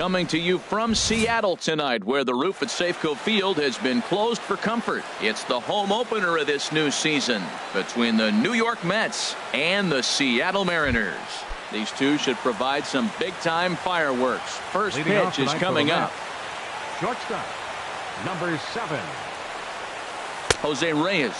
Coming to you from Seattle tonight, where the roof at Safeco Field has been closed for comfort. It's the home opener of this new season between the New York Mets and the Seattle Mariners. These two should provide some big-time fireworks. First pitch is coming up. Shortstop, number 7. Jose Reyes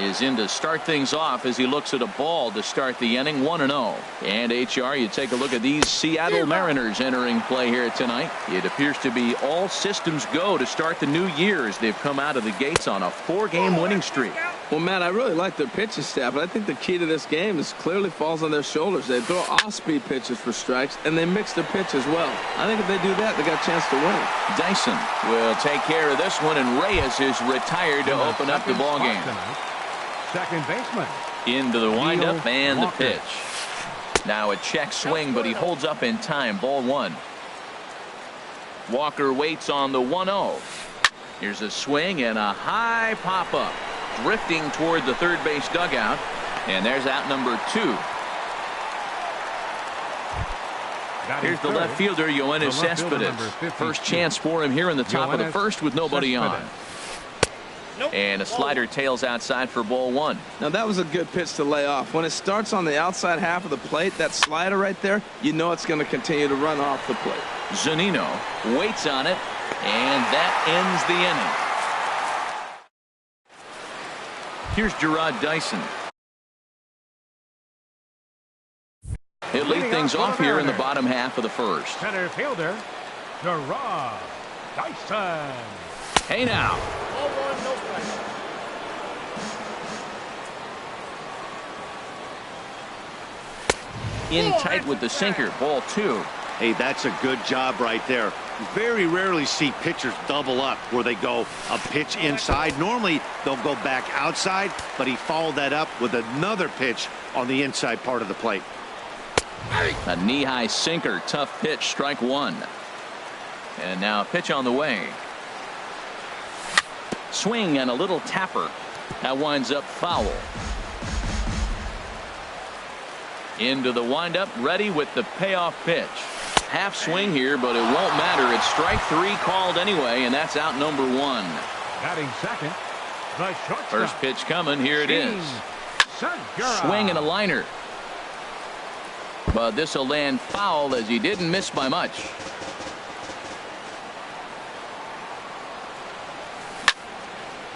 is in to start things off as he looks at a ball to start the inning, 1-0. And HR, you take a look at these Seattle Mariners entering play here tonight. It appears to be all systems go to start the new year as they've come out of the gates on a 4-game winning streak. Well, Matt, I really like their pitching staff, but I think the key to this game is clearly falls on their shoulders. They throw off-speed pitches for strikes, and they mix their pitch as well. I think if they do that, they got a chance to win. Dyson will take care of this one, and Reyes is retired to open up the ball game. Second baseman. Into the windup and the pitch. Now a check swing, but he holds up in time. Ball 1. Walker waits on the 1-0. Here's a swing and a high pop-up. Drifting toward the third base dugout. And there's out number 2. Here's the left fielder, Yoenis Cespedes. First chance for him here in the top of the first with nobody on. And a slider tails outside for ball 1. Now that was a good pitch to lay off. When it starts on the outside half of the plate, that slider right there, you know it's going to continue to run off the plate. Zunino waits on it, and that ends the inning. Here's Gerard Dyson. He'll lead things off here in the bottom half of the first. Center fielder, Gerard Dyson. Hey now. In tight with the sinker, ball 2. Hey, that's a good job right there. You very rarely see pitchers double up where they go a pitch inside. Normally they'll go back outside, but he followed that up with another pitch on the inside part of the plate. A knee-high sinker, tough pitch, strike 1. And now a pitch on the way. Swing and a little tapper. That winds up foul. Into the windup, ready with the payoff pitch. Half swing here, but it won't matter. It's strike 3 called anyway, and that's out number 1. Batting second, the shortstop. First pitch coming. Here it is. Swing and a liner. But this will land foul as he didn't miss by much.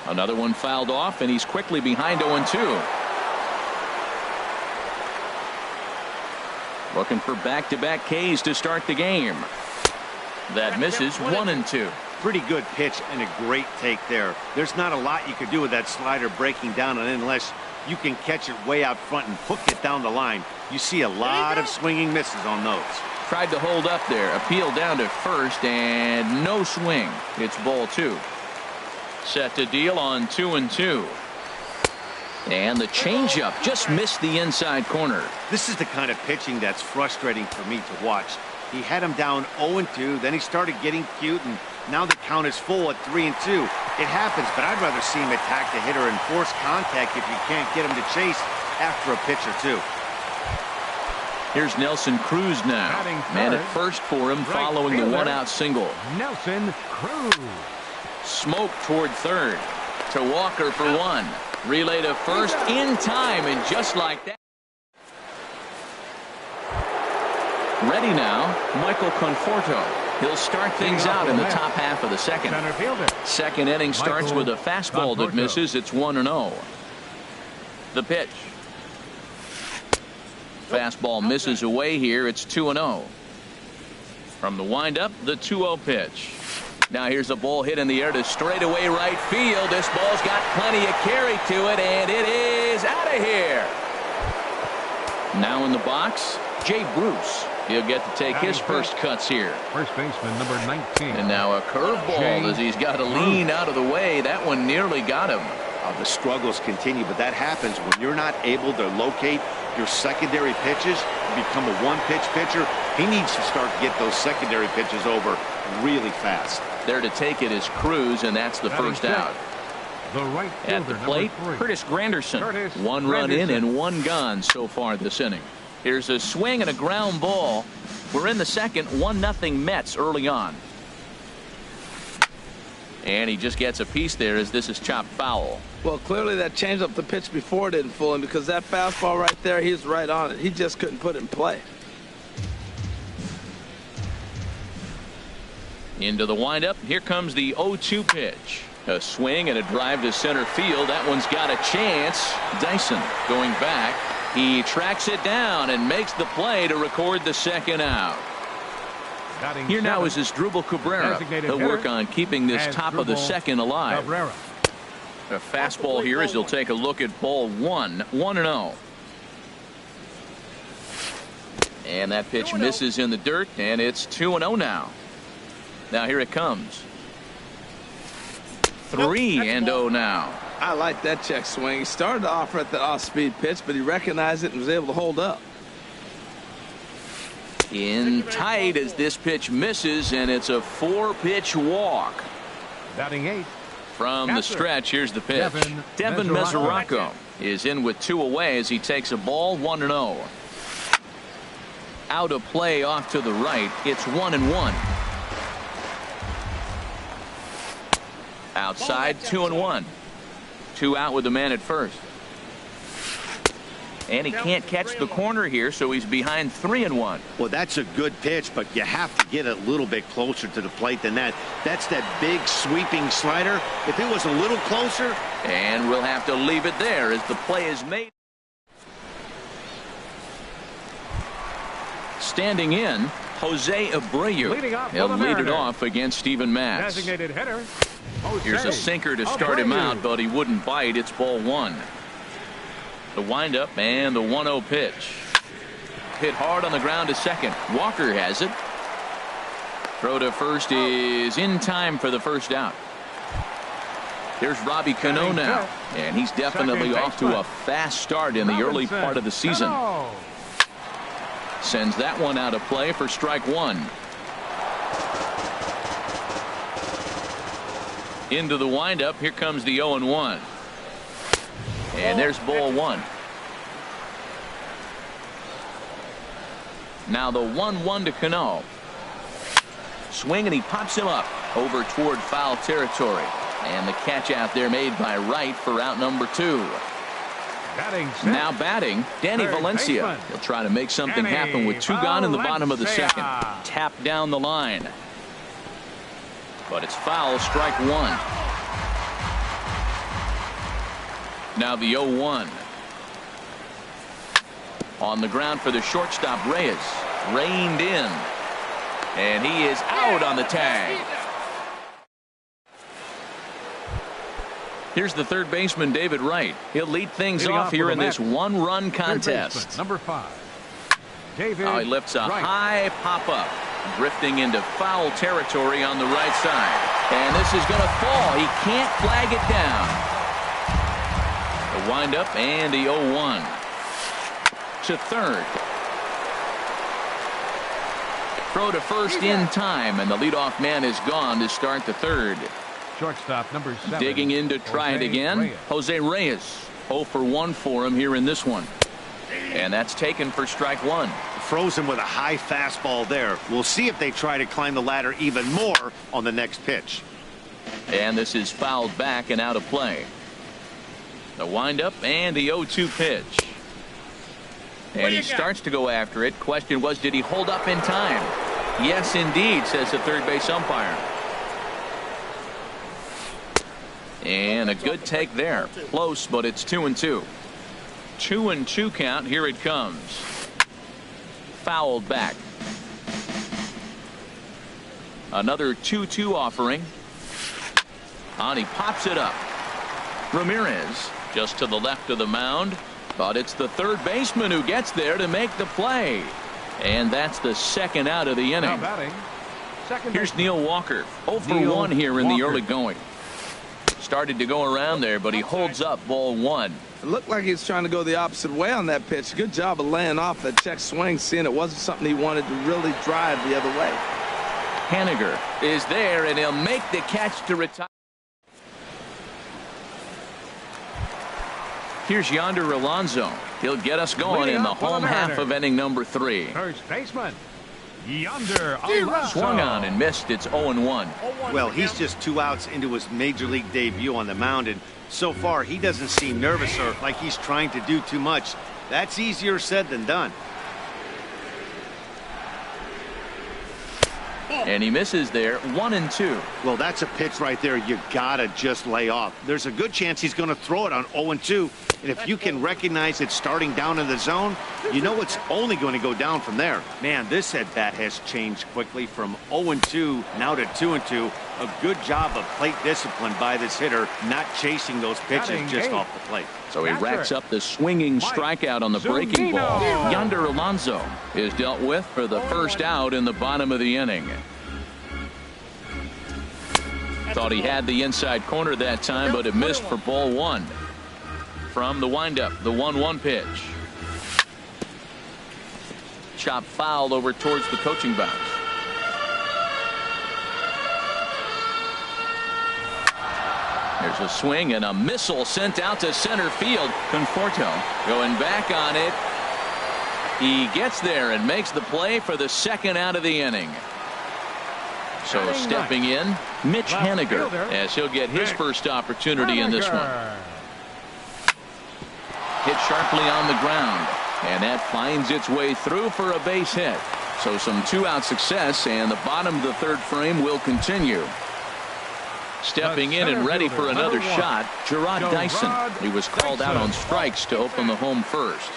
Another one fouled off, and he's quickly behind 0-2. Looking for back-to-back Ks to start the game. That misses, 1-2. Pretty good pitch and a great take there. There's not a lot you could do with that slider breaking down, and unless you can catch it way out front and hook it down the line, you see a lot of swinging misses on those. Tried to hold up there, appeal down to first, and no swing. It's ball 2. Set to deal on 2-2. And the changeup just missed the inside corner. This is the kind of pitching that's frustrating for me to watch. He had him down 0-2, then he started getting cute, and now the count is full at 3-2. It happens, but I'd rather see him attack the hitter and force contact if you can't get him to chase after a pitch or 2. Here's Nelson Cruz now. Man at first for him following the one-out single. Nelson Cruz. Smoke toward third. To Walker for 1. Relay to first in time, and just like that. Ready now, Michael Conforto. He'll start things out in the top half of the second. Second inning starts with a fastball that misses. It's 1-0. The pitch. Fastball misses away here. It's 2-0. From the windup, the 2-0 pitch. Now here's a ball hit in the air to straightaway right field. This ball's got plenty of carry to it, and it is out of here. Now in the box, Jay Bruce. He'll get to take his first cuts here. First baseman, number 19. And now a curveball as he's got to lean out of the way. That one nearly got him. The struggles continue, but that happens when you're not able to locate your secondary pitches. You become a one-pitch pitcher. He needs to start to get those secondary pitches over really fast. There to take it is Cruz, and that's the first out. At the plate, Curtis Granderson. 1 run in and 1 gone so far this inning. Here's a swing and a ground ball. We're in the second, 1-0 Mets early on. And he just gets a piece there as this is chopped foul. Well, clearly that changed up the pitch before didn't fool him, because that fastball right there, he's right on it. He just couldn't put it in play. Into the windup. Here comes the 0-2 pitch. A swing and a drive to center field. That one's got a chance. Dyson going back. He tracks it down and makes the play to record the second out. Here now is Asdrubal Cabrera. He'll work on keeping this top of the second alive. A fastball here as he'll take a look at ball 1-0. And that pitch misses in the dirt, and it's 2-0 now. Now here it comes. 3-0 now. I like that check swing. He started off at the off-speed pitch, but he recognized it and was able to hold up. In tight as this pitch misses, and it's a 4-pitch walk. Batting 8. From the stretch, here's the pitch. Devin Mesoraco is in with 2 away as he takes a ball 1-0. Out of play off to the right. It's 1-1. Outside, 2-1. 2 out with the man at first. And he can't catch the corner here, so he's behind 3-1. Well, that's a good pitch, but you have to get a little bit closer to the plate than that. That's that big sweeping slider. If it was a little closer. And we'll have to leave it there as the play is made. Standing in, Jose Abreu. He'll lead it off against Steven Matz. Designated hitter. Here's a sinker to start him out, but he wouldn't bite. It's ball 1. The windup and the 1-0 pitch. Hit hard on the ground to second. Walker has it. Throw to first is in time for the first out. Here's Robbie Cano now, and he's definitely off to a fast start in the early part of the season. Sends that one out of play for strike 1. Into the windup. Here comes the 0-1. And there's ball 1. Now the 1-1 to Cano. Swing, and he pops him up over toward foul territory. And the catch out there made by Wright for out number 2. Now batting, Danny Valencia. He'll try to make something happen with 2 gone in the bottom of the second. Tap down the line. But it's foul, strike 1. Now the 0-1. On the ground for the shortstop, Reyes. Reined in. And he is out on the tag. Here's the third baseman, David Wright. He'll lead things off here in this 1-run contest. Number 5. David he lifts a high pop-up. Drifting into foul territory on the right side. And this is going to fall. He can't flag it down. The windup and the 0-1. To third. Throw to first in time, and the leadoff man is gone to start the third. Shortstop number 7. Digging in to try it again. Jose Reyes. 0 for 1 for him here in this one. And that's taken for strike 1. Frozen with a high fastball there. We'll see if they try to climb the ladder even more on the next pitch. And this is fouled back and out of play. The windup and the 0-2 pitch. And he starts to go after it. Question was, did he hold up in time? Yes, indeed, says the third base umpire. And a good take there. Close, but it's 2-2. 2-2 count. Here it comes. Fouled back. Another 2-2 offering. And he pops it up. Ramirez just to the left of the mound. But it's the third baseman who gets there to make the play. And that's the second out of the inning. Here's Neil Walker. 0 for 1 here in the early going. Started to go around there, but he holds up ball 1. It looked like he was trying to go the opposite way on that pitch. Good job of laying off that check swing, seeing it wasn't something he wanted to really drive the other way. Haniger is there, and he'll make the catch to retire. Here's Yonder Alonso. He'll get us going in the home half of inning number 3. First baseman, Yonder Alonso. Swung on and missed. It's 0-1. Well, he's just 2 outs into his major league debut on the mound, and so far he doesn't seem nervous or like he's trying to do too much. That's easier said than done. And he misses there. 1-2. Well, that's a pitch right there you gotta just lay off. There's a good chance he's going to throw it on 0-2, and if you can recognize it starting down in the zone, you know it's only going to go down from there. Man, this at bat has changed quickly from 0-2 now to 2-2. A good job of plate discipline by this hitter, not chasing those pitches just off the plate. So he racks up the swinging strikeout on the breaking ball. Yonder Alonso is dealt with for the first out in the bottom of the inning. Thought he had the inside corner that time, but it missed for ball 1. From the windup, the 1-1 pitch. Chop foul over towards the coaching box. There's a swing and a missile sent out to center field. Conforto going back on it. He gets there and makes the play for the second out of the inning. So stepping in, Mitch Haniger, as he'll get his first opportunity in this one. Hit sharply on the ground, and that finds its way through for a base hit. So some 2-out success, and the bottom of the third frame will continue. Stepping in and ready for another shot, Gerard Dyson. He was called out on strikes to open the home first.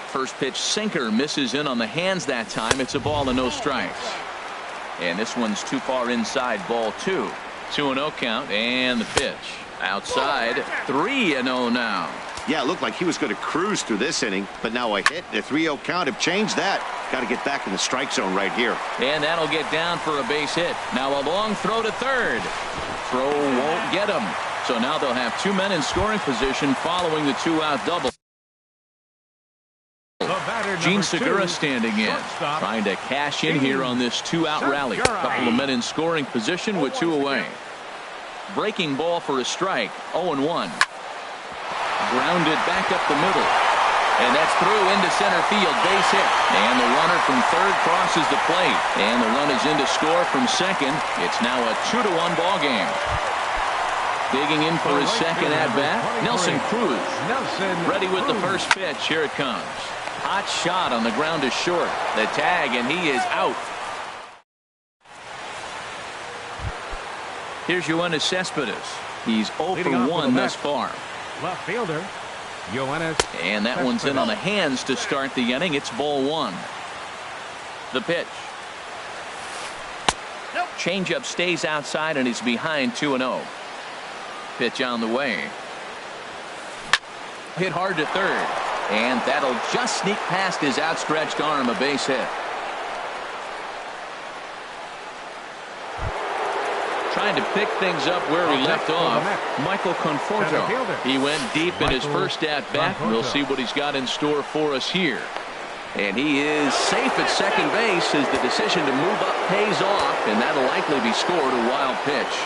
First pitch sinker misses in on the hands that time. It's a ball and no strikes. And this one's too far inside, ball 2. 2-0 count, and the pitch. Outside, 3-0 now. Yeah, it looked like he was going to cruise through this inning, but now a hit, the 3-0 count have changed that. Got to get back in the strike zone right here. And that'll get down for a base hit. Now a long throw to third. Throw won't get him. So now they'll have 2 men in scoring position following the 2-out double. Gene Segura standing in, trying to cash in here on this 2-out rally. Couple of men in scoring position with 2 away. Breaking ball for a strike. 0-1. Grounded back up the middle. And that's through into center field. Base hit. And the runner from third crosses the plate. And the run is in to score from second. It's now a 2-1 ball game. Digging in for his second at-bat, Nelson Cruz. Ready with the first pitch. Here it comes. Hot shot on the ground is short. The tag, and he is out. Here's Yoenis Cespedes. He's 0 for 1 thus far. Left fielder, Yoenis. And that one's in on the hands to start the inning. It's ball 1. The pitch. Changeup stays outside, and he's behind 2-0. Pitch on the way. Hit hard to third. And that'll just sneak past his outstretched arm, a base hit. Trying to pick things up where he left off, Michael Conforto. He went deep in his first at-bat. We'll see what he's got in store for us here. And he is safe at second base as the decision to move up pays off, and that'll likely be scored. A wild pitch.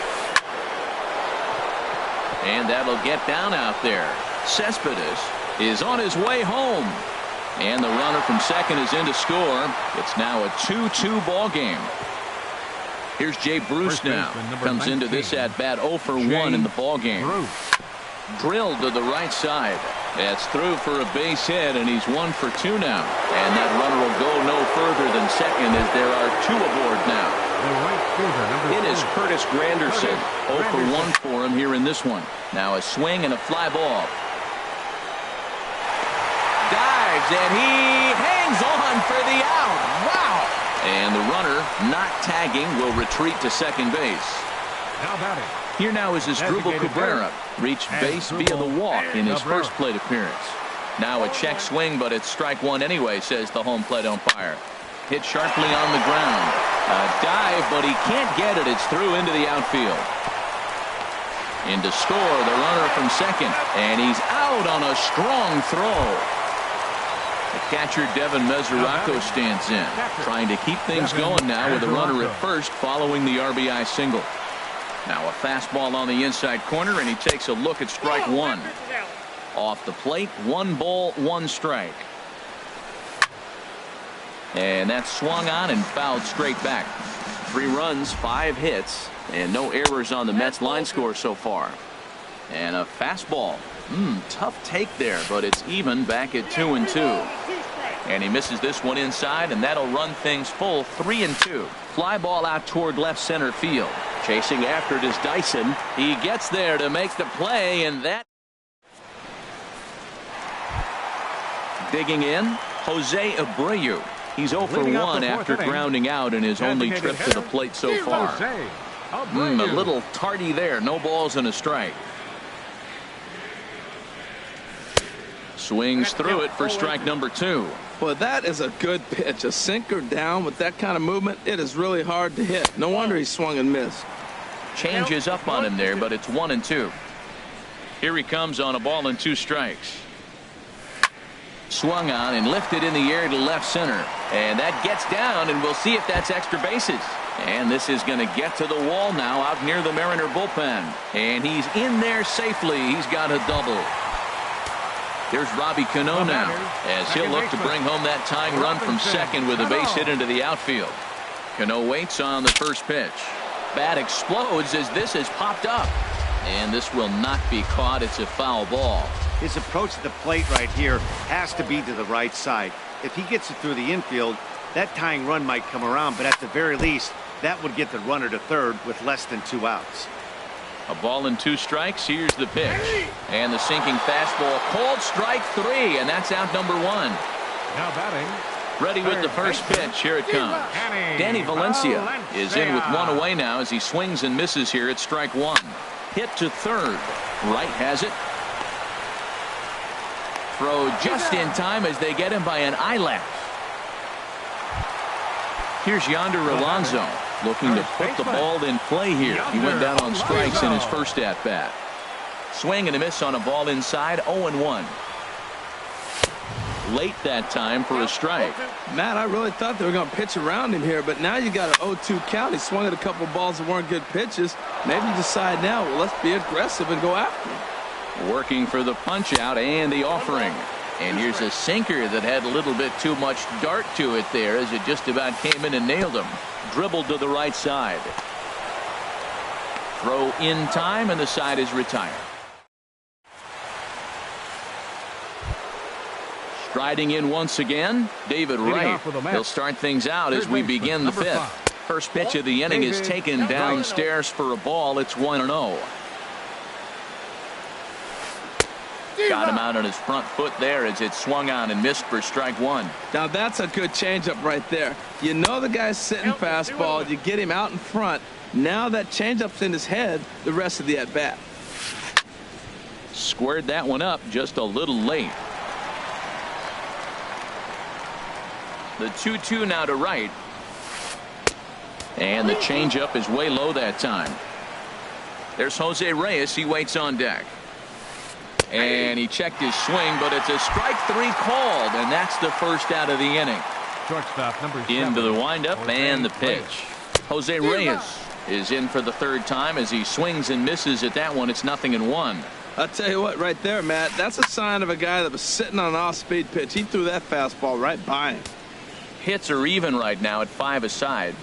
And that'll get down out there. Cespedes is on his way home. And the runner from second is in to score. It's now a 2-2 ball game. Here's Jay Bruce now. Comes into this at-bat 0 for 1 in the ball game. Drilled to the right side. That's through for a base hit, and he's 1 for 2 now. And that runner will go no further than second as there are 2 aboard now. It is Curtis Granderson. 0 for 1 for him here in this one. Now a swing and a fly ball. Dives, and he hangs on for the out. Wow! And the runner, not tagging, will retreat to second base. How about it? Here now is Asdrubal Cabrera. Reached base via the walk in his first plate appearance. Now a check swing, but it's strike 1 anyway, says the home plate umpire. Hit sharply on the ground. A dive, but he can't get it. It's through into the outfield. In to score, the runner from second. And he's out on a strong throw. The catcher, Devin Mesoraco, stands in, trying to keep things going now with a runner at first following the RBI single. Now a fastball on the inside corner, and he takes a look at strike 1. Off the plate, 1 ball, 1 strike. And that's swung on and fouled straight back. 3 runs, 5 hits, and no errors on the Mets line score so far. And a fastball. Tough take there, but it's even back at 2-2. And he misses this one inside, and that'll run things full 3-2. Fly ball out toward left center field. Chasing after it is Dyson. He gets there to make the play, and that. Digging in, Jose Abreu. He's 0 for 1 after grounding out in his only trip to the plate so far. A little tardy there. No balls and a strike. Swings through it for strike number 2. Well, that is a good pitch. A sinker down with that kind of movement, it is really hard to hit. No wonder he swung and missed. Changes up on him there, but it's 1-2. Here he comes on a ball and 2 strikes. Swung on and lifted in the air to left center. And that gets down, and we'll see if that's extra bases. And this is going to get to the wall now out near the Mariner bullpen. And he's in there safely. He's got a double. There's Robbie Cano now, as he'll look to bring home that tying run from second with a base hit into the outfield. Cano waits on the first pitch. Bat explodes as this has popped up. And this will not be caught. It's a foul ball. His approach to the plate right here has to be to the right side. If he gets it through the infield, that tying run might come around, but at the very least, that would get the runner to third with less than 2 outs. A ball and 2 strikes. Here's the pitch. And the sinking fastball called strike 3, and that's out number 1. Now batting. Ready with the first pitch. Here it comes. Danny Valencia is in with 1 away now as he swings and misses here at strike 1. Hit to third. Right has it. Throw just in time as they get him by an eyelash. Here's Yonder Alonso looking to put the ball in play here. He went down on strikes in his first at bat. Swing and a miss on a ball inside. 0-1. Late that time for a strike. Matt, I really thought they were going to pitch around him here, but now you got an 0-2 count. He swung at a couple balls that weren't good pitches. Maybe you decide now, well, let's be aggressive and go after him. Working for the punch out and the offering. And here's a sinker that had a little bit too much dart to it there as it just about came in and nailed him. Dribbled to the right side. Throw in time, and the side is retired. Striding in once again, David Wright. He'll start things out as we begin the 5th. First pitch of the inning is taken downstairs for a ball. It's 1-0. Got him out on his front foot there as it swung on and missed for strike 1. Now that's a good changeup right there. You know the guy's sitting fastball. You get him out in front. Now that changeup's in his head the rest of the at bat. Squared that one up just a little late. The 2-2 now to Wright. And the changeup is way low that time. There's Jose Reyes. He waits on deck. And he checked his swing, but it's a strike 3 called, and that's the first out of the inning. Shortstop number 7. Into the windup and the pitch. Jose Reyes is in for the 3rd time as he swings and misses at that one. It's 0-1. I'll tell you what, right there, Matt, that's a sign of a guy that was sitting on an off-speed pitch. He threw that fastball right by him. Hits are even right now at 5 aside.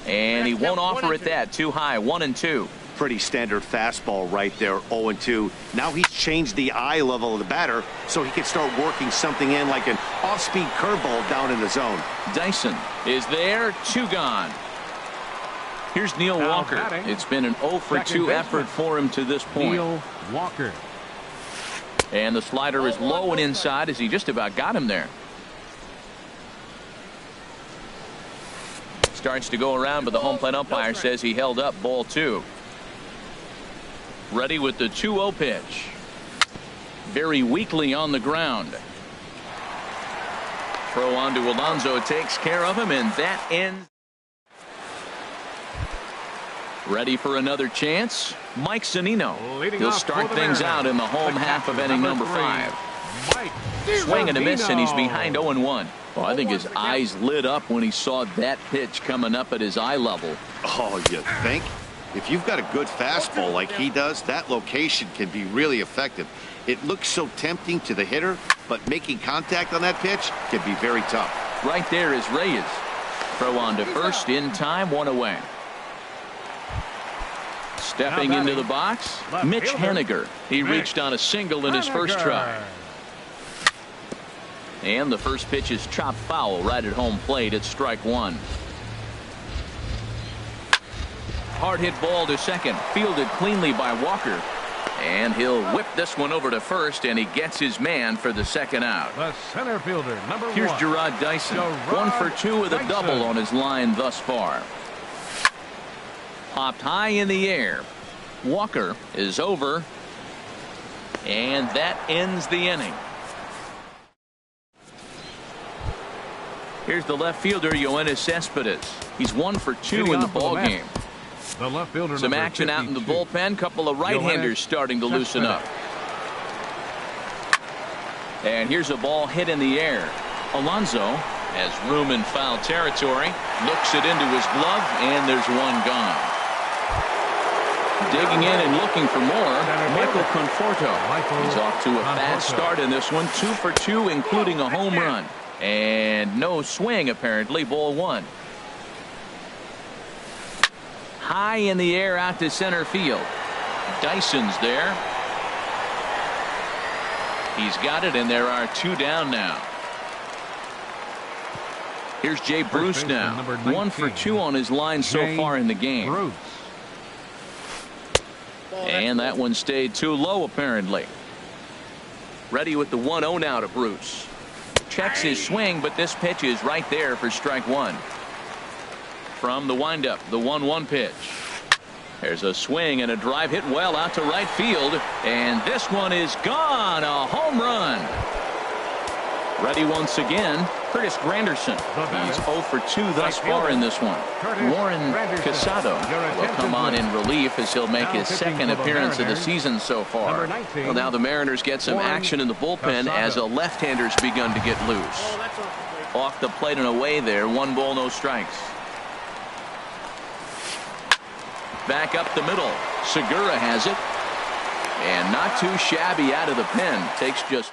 And he won't offer it that. Too high. 1-2. Pretty standard fastball right there. 0-2. Now he's changed the eye level of the batter so he can start working something in like an off-speed curveball down in the zone. Dyson is there. 2 gone. Here's Neil Walker. It's been an 0 for 2 effort for him to this point. Neil Walker. And the slider is low and inside as he just about got him there. Starts to go around, but the home plate umpire says he held up. Ball 2. Ready with the 2-0 pitch. Very weakly on the ground. Throw on to Alonso takes care of him, and that ends. Ready for another chance. Mike Zunino. He'll start things out in the home half of inning number 5. Swing and a miss, and he's behind 0-1. Well, I think his eyes lit up when he saw that pitch coming up at his eye level. Oh, you think? If you've got a good fastball like he does, that location can be really effective. It looks so tempting to the hitter, but making contact on that pitch can be very tough. Right there is Reyes. Throw on to first in time, one away. Stepping into the box, Mitch Haniger. He reached on a single in his first try. And the first pitch is chopped foul right at home plate at strike one. Hard hit ball to second, fielded cleanly by Walker. And he'll whip this one over to first, and he gets his man for the second out. The center fielder, number one. Here's Gerard Dyson, 1 for 2 with a double on his line thus far. Popped high in the air. Walker is over, and that ends the inning. Here's the left fielder, Yoenis Cespedes. He's 1 for 2 in the ball game. The left fielder, some action 52. Out in the bullpen. Couple of right-handers starting to loosen up. And here's a ball hit in the air. Alonso has room in foul territory. Looks it into his glove, and there's one gone. Digging in and looking for more, Michael Conforto. He's off to a bad start in this one. 2 for 2, including a home run. And no swing, apparently. Ball one. High in the air out to center field. Dyson's there. He's got it, and there are 2 down now. Here's Jay Bruce now. 1 for 2 on his line so far in the game. And that one stayed too low, apparently. Ready with the 1-0 now to Bruce. Checks his swing, but this pitch is right there for strike one. From the windup, the 1-1 pitch. There's a swing and a drive hit well out to right field, and this one is gone. A home run. Ready once again, Curtis Granderson. He's 0 for 2 thus far in this one. Warren Casado will come on in relief as he'll make his second appearance of the season so far. Well, now the Mariners get some action in the bullpen as a left-hander's begun to get loose. Off the plate and away there. 1 ball, no strikes. Back up the middle. Segura has it. And not too shabby out of the pen. Takes just...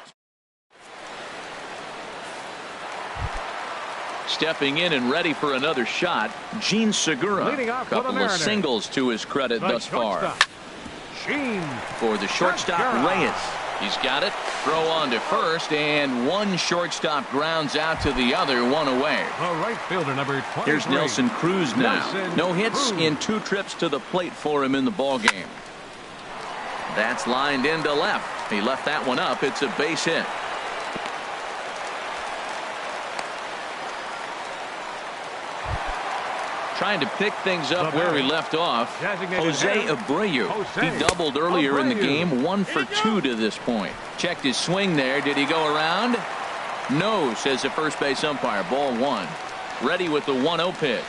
Stepping in and ready for another shot, Gene Segura. Couple of singles to his credit thus far. For the shortstop, Reyes. He's got it. Throw on to first, and one shortstop grounds out to the other, 1 away. Right fielder, number 23. Here's Nelson Cruz now. No hits in 2 trips to the plate for him in the ball game. That's lined into left. He left that one up. It's a base hit. Trying to pick things up where we left off. Jose Abreu. He doubled earlier in the game. 1 for 2 to this point. Checked his swing there. Did he go around? No, says the first base umpire. Ball 1. Ready with the 1-0 pitch.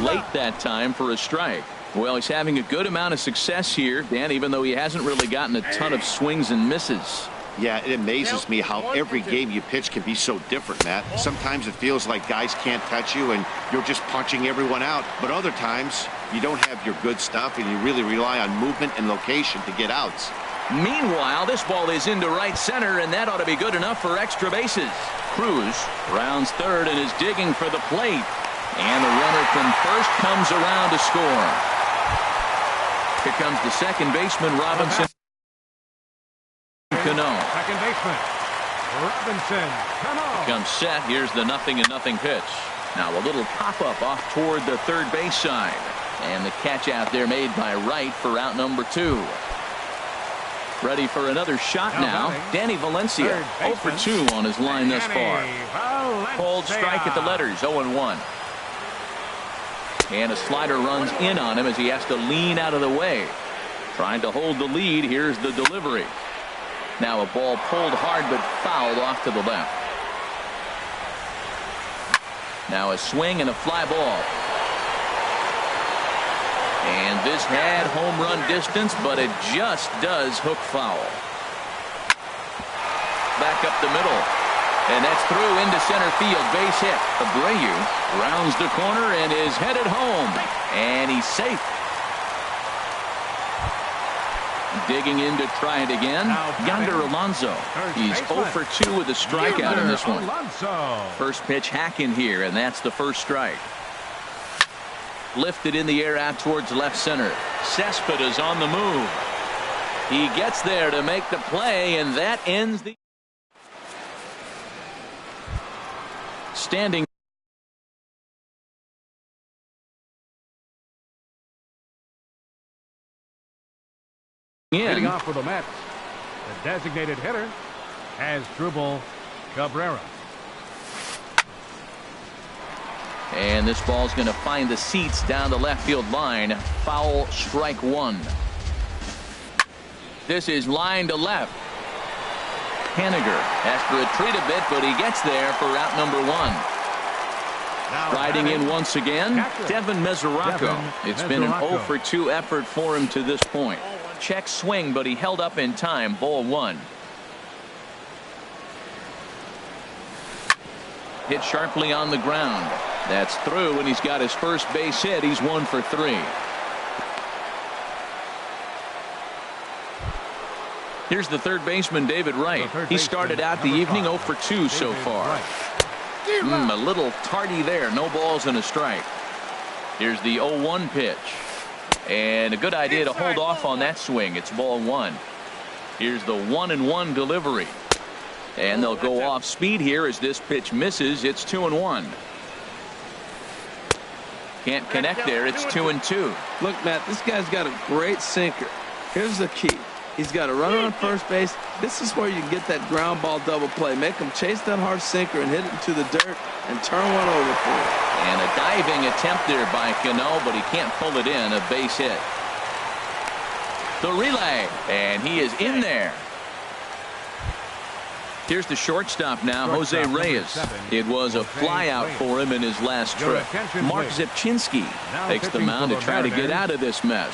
Late that time for a strike. Well, he's having a good amount of success here, Dan, even though he hasn't really gotten a ton of swings and misses. Yeah, it amazes me how every game you pitch can be so different, Matt. Sometimes it feels like guys can't touch you and you're just punching everyone out. But other times you don't have your good stuff and you really rely on movement and location to get outs. Meanwhile, this ball is into right center, and that ought to be good enough for extra bases. Cruz rounds third and is digging for the plate. And the runner from first comes around to score. Here comes the second baseman, Robinson. Cano. Second baseman, Robinson Cano. Comes set. Here's the 0-0 pitch. Now a little pop-up off toward the third base side. And the catch out there made by Wright for out number 2. Ready for another shot now. Danny Valencia, 0 for 2 on his line thus far. Cold strike at the letters, 0-1. And a slider runs in on him as he has to lean out of the way. Trying to hold the lead. Here's the delivery. Now a ball pulled hard but fouled off to the left. Now a swing and a fly ball. And this had home run distance, but it just does hook foul. Back up the middle. And that's through into center field. Base hit. Abreu rounds the corner and is headed home. And he's safe. Digging in to try it again. Yonder Alonso. He's 0 for 2 with a strikeout in this one. First pitch hacking here, and that's the first strike. Lifted in the air out towards left center. Cespedes on the move. He gets there to make the play, and that ends the standing. Getting off for the Mets, the designated hitter has Drupal Cabrera. And this ball's going to find the seats down the left field line. Foul, strike one. This is line to left. Haniger has to retreat a bit, but he gets there for out number one. Riding in once again, Devin Mesoraco. It's been an 0 for 2 effort for him to this point. Check swing, but he held up in time. Ball one. Hit sharply on the ground. That's through, and he's got his first base hit. He's 1 for 3. Here's the third baseman, David Wright. He started out the evening 0 for 2 so far. A little tardy there. No balls and a strike. Here's the 0-1 pitch. And a good idea to hold off on that swing. It's ball one. Here's the 1-1 delivery. And they'll go off speed here as this pitch misses. It's 2-1. Can't connect there. It's 2-2. Look, Matt, this guy's got a great sinker. Here's the key. He's got a runner on first base. This is where you can get that ground ball double play. Make him chase that hard sinker and hit it into the dirt and turn one over for him. And a diving attempt there by Cano, but he can't pull it in. A base hit. The relay, and he is in there. Here's the shortstop now, Jose Reyes. It was a flyout for him in his last trip. Mark Zepchinski takes the mound to try to get out of this mess.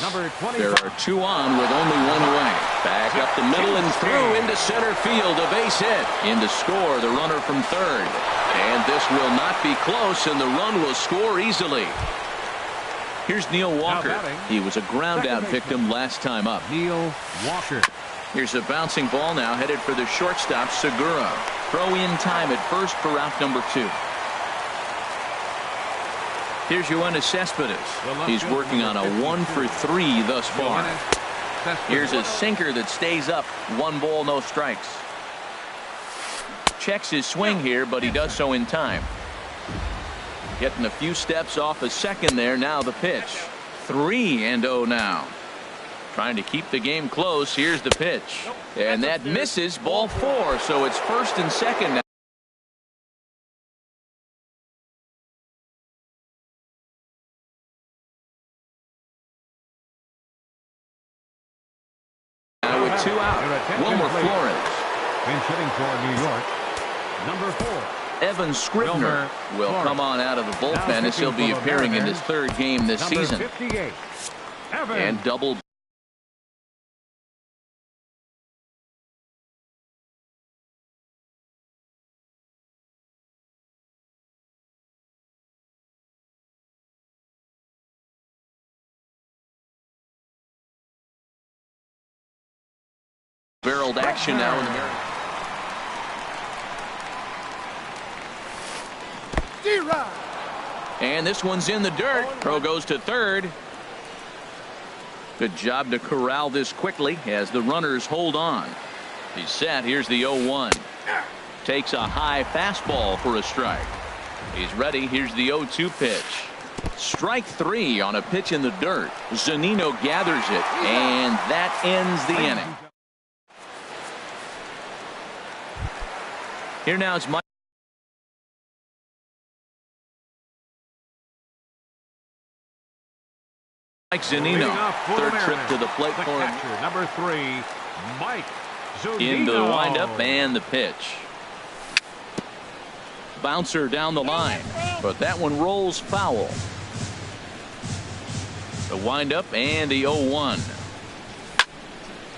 There are 2 on with only 1 away. Back up the middle and through into center field. A base hit. In to score the runner from third. And this will not be close, and the run will score easily. Here's Neil Walker. He was a ground out victim last time up. Neil Walker. Here's a bouncing ball now headed for the shortstop, Segura. Throw in time at first for out number 2. Here's Yoenis Cespedes. He's working on a 1 for 3 thus far. Here's a sinker that stays up. 1 ball, no strikes. Checks his swing here, but he does so in time. Getting a few steps off a second there. Now the pitch. 3-0 now. Trying to keep the game close. Here's the pitch. And that misses. Ball 4. So it's first and second now. Now with 2 out. Wilmer Flores. Pinch hitting for New York. Number 4. Evan Scribner will come on out of the bullpen as he'll be appearing in his 3rd game this season. 58. And double. Barreled action now in the mirror. And this one's in the dirt. Throw goes to third. Good job to corral this quickly as the runners hold on. He's set. Here's the 0-1. Takes a high fastball for a strike. He's ready. Here's the 0-2 pitch. Strike 3 on a pitch in the dirt. Zunino gathers it, and that ends the inning. Here now is Mike Zunino. 3rd trip to the plate for him. Number 3, Mike Zunino. Into the windup and the pitch. Bouncer down the line, but that one rolls foul. The windup and the 0-1.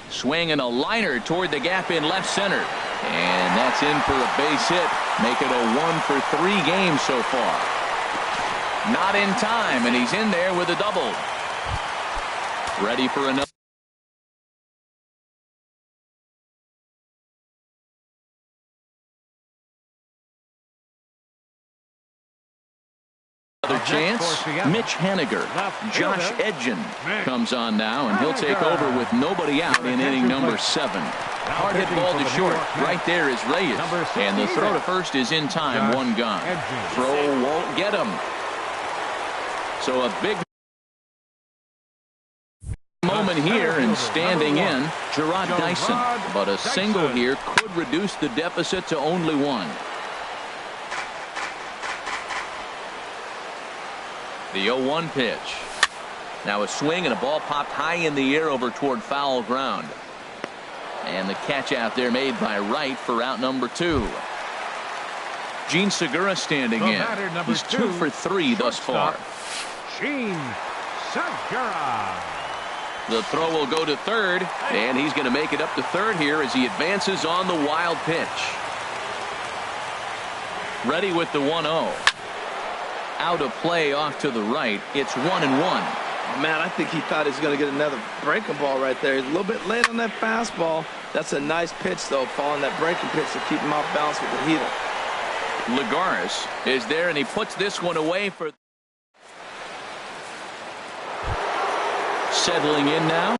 Swing and a liner toward the gap in left center. And that's in for a base hit. Make it a 1 for 3 games so far. Not in time, and he's in there with a double. Ready for another. Another chance. Mitch Haniger. Josh Edgen comes on now, and he'll take over with nobody out in inning number 7. Hard hit ball to short. Right there is Reyes. And the throw to first is in time. One gone. Throw won't get him. So a big moment here, and standing in, Gerard Dyson. But a single here could reduce the deficit to only 1. The 0-1 pitch. Now a swing, and a ball popped high in the air over toward foul ground. And the catch out there made by Wright for out number 2. Gene Segura standing in. He's 2 for 3 thus far. Gene Segura. The throw will go to third, and he's going to make it up to third here as he advances on the wild pitch. Ready with the 1-0. Out of play off to the right. It's 1-1. Man, I think he thought he was going to get another breaking ball right there. He's a little bit late on that fastball. That's a nice pitch, though, following that breaking pitch to keep him off balance with the heater. Lagares is there, and he puts this one away for... Settling in now.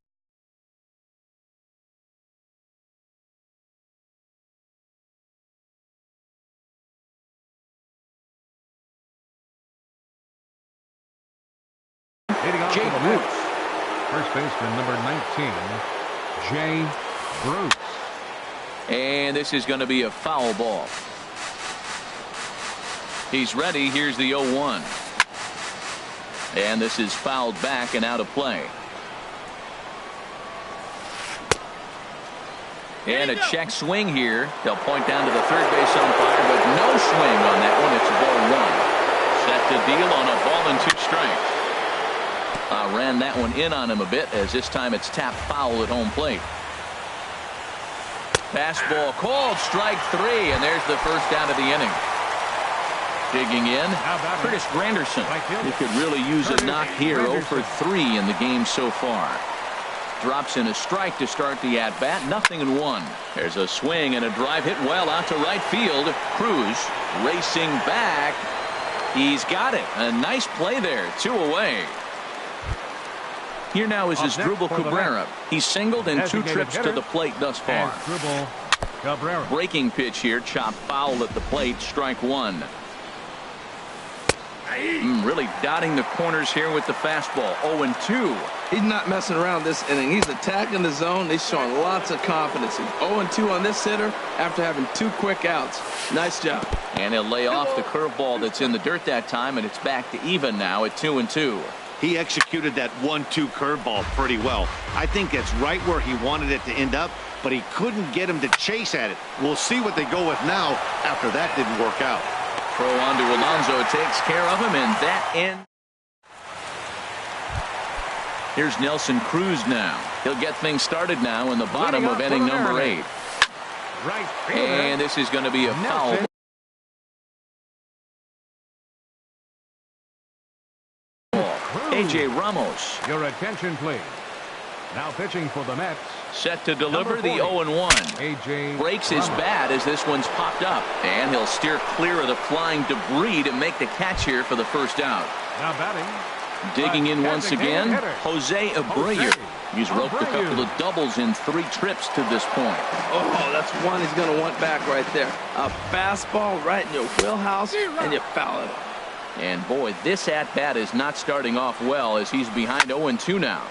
Jay Bruce. First baseman number 19, Jay Bruce. And this is going to be a foul ball. He's ready. Here's the 0-1. And this is fouled back and out of play. And a check swing here. They'll point down to the third base umpire, but no swing on that one. It's ball 1. Set to deal on a ball and 2 strikes. Ran that one in on him a bit, as this time it's tapped foul at home plate. Fastball called, strike 3, and there's the first out of the inning. Digging in, Curtis Granderson. He could really use a knock here. 0 for 3 in the game so far. Drops in a strike to start the at-bat. 0-1. There's a swing and a drive hit well out to right field. Cruz racing back. He's got it. A nice play there. 2 away. Here now is Asdrubal Cabrera. He's singled in 2 trips to the plate thus far. Breaking pitch here, chopped foul at the plate. Strike 1. Really dotting the corners here with the fastball. 0-2. He's not messing around this inning. He's attacking the zone. He's showing lots of confidence. He's 0-2 on this hitter after having 2 quick outs. Nice job. And he'll lay off the curveball that's in the dirt that time, and it's back to even now at 2-2. He executed that 1-2 curveball pretty well. I think that's right where he wanted it to end up, but he couldn't get him to chase at it. We'll see what they go with now after that didn't work out. Throw on to Alonso takes care of him, and that ends. Here's Nelson Cruz now. He'll get things started now in the bottom of inning number 8. And this is going to be a foul. A.J. Ramos. Your attention, please. Now pitching for the Mets. Set to deliver the 0-1. A.J. Breaks his bat as this one's popped up. And he'll steer clear of the flying debris to make the catch here for the first out. Now batting. Digging in once again, Jose Abreu. He's roped a couple of doubles in 3 trips to this point. Oh, that's one he's going to want back right there. A fastball right in your wheelhouse, and you foul it. And boy, this at-bat is not starting off well as he's behind 0-2 now.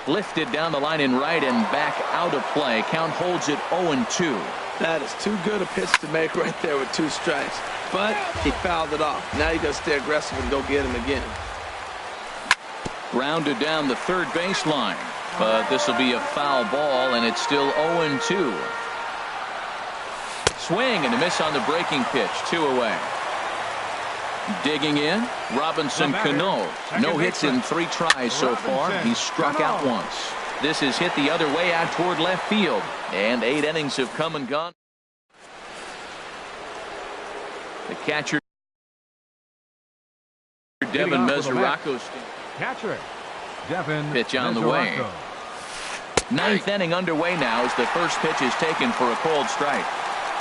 Lifted down the line in right and back out of play. Count holds it 0-2. That is too good a pitch to make right there with 2 strikes. But he fouled it off. Now you got to stay aggressive and go get him again. Grounded down the third baseline. But this will be a foul ball, and it's still 0-2. Swing and a miss on the breaking pitch. 2 away. Digging in, Robinson Cano. No hits in 3 tries so far. He's struck out once. This is hit the other way out toward left field. And 8 innings have come and gone. The catcher, Devin Mesoraco. Catcher, Devin. Pitch on the way. 9th inning underway now as the first pitch is taken for a cold strike.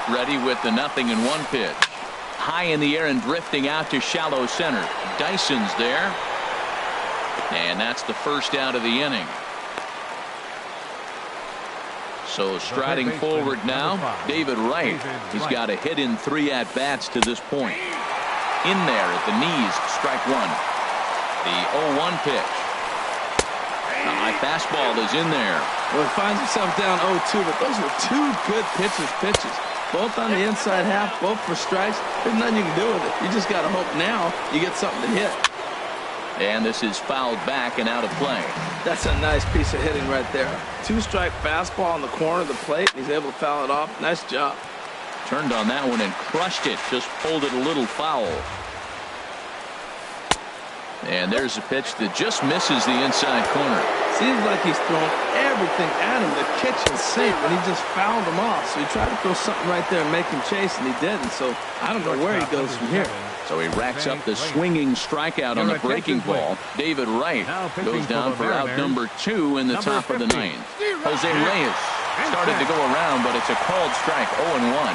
Ready with the 0-1 pitch. high in the air and drifting out to shallow center. Dyson's there. And that's the first out of the inning. So striding forward now, David Wright. He's got a hit in 3 at-bats to this point. In there at the knees, strike one. The 0-1 pitch. The high fastball is in there. Well, he finds himself down 0-2, but those were 2 good pitches. Both on the inside half, both for strikes. There's nothing you can do with it. You just got to hope now you get something to hit. And this is fouled back and out of play. That's a nice piece of hitting right there. 2-strike fastball on the corner of the plate. He's able to foul it off. Nice job. Turned on that one and crushed it. Just pulled it a little foul. And there's a pitch that just misses the inside corner. Seems like he's thrown everything at him, the kitchen sink, and he just fouled him off. So he tried to throw something right there and make him chase, and he didn't. So I don't know where he goes from here. So he racks up the swinging strikeout on the breaking ball. David Wright goes down for out number 2 in the top of the 9th. Jose Reyes started to go around, but it's a called strike, 0-1.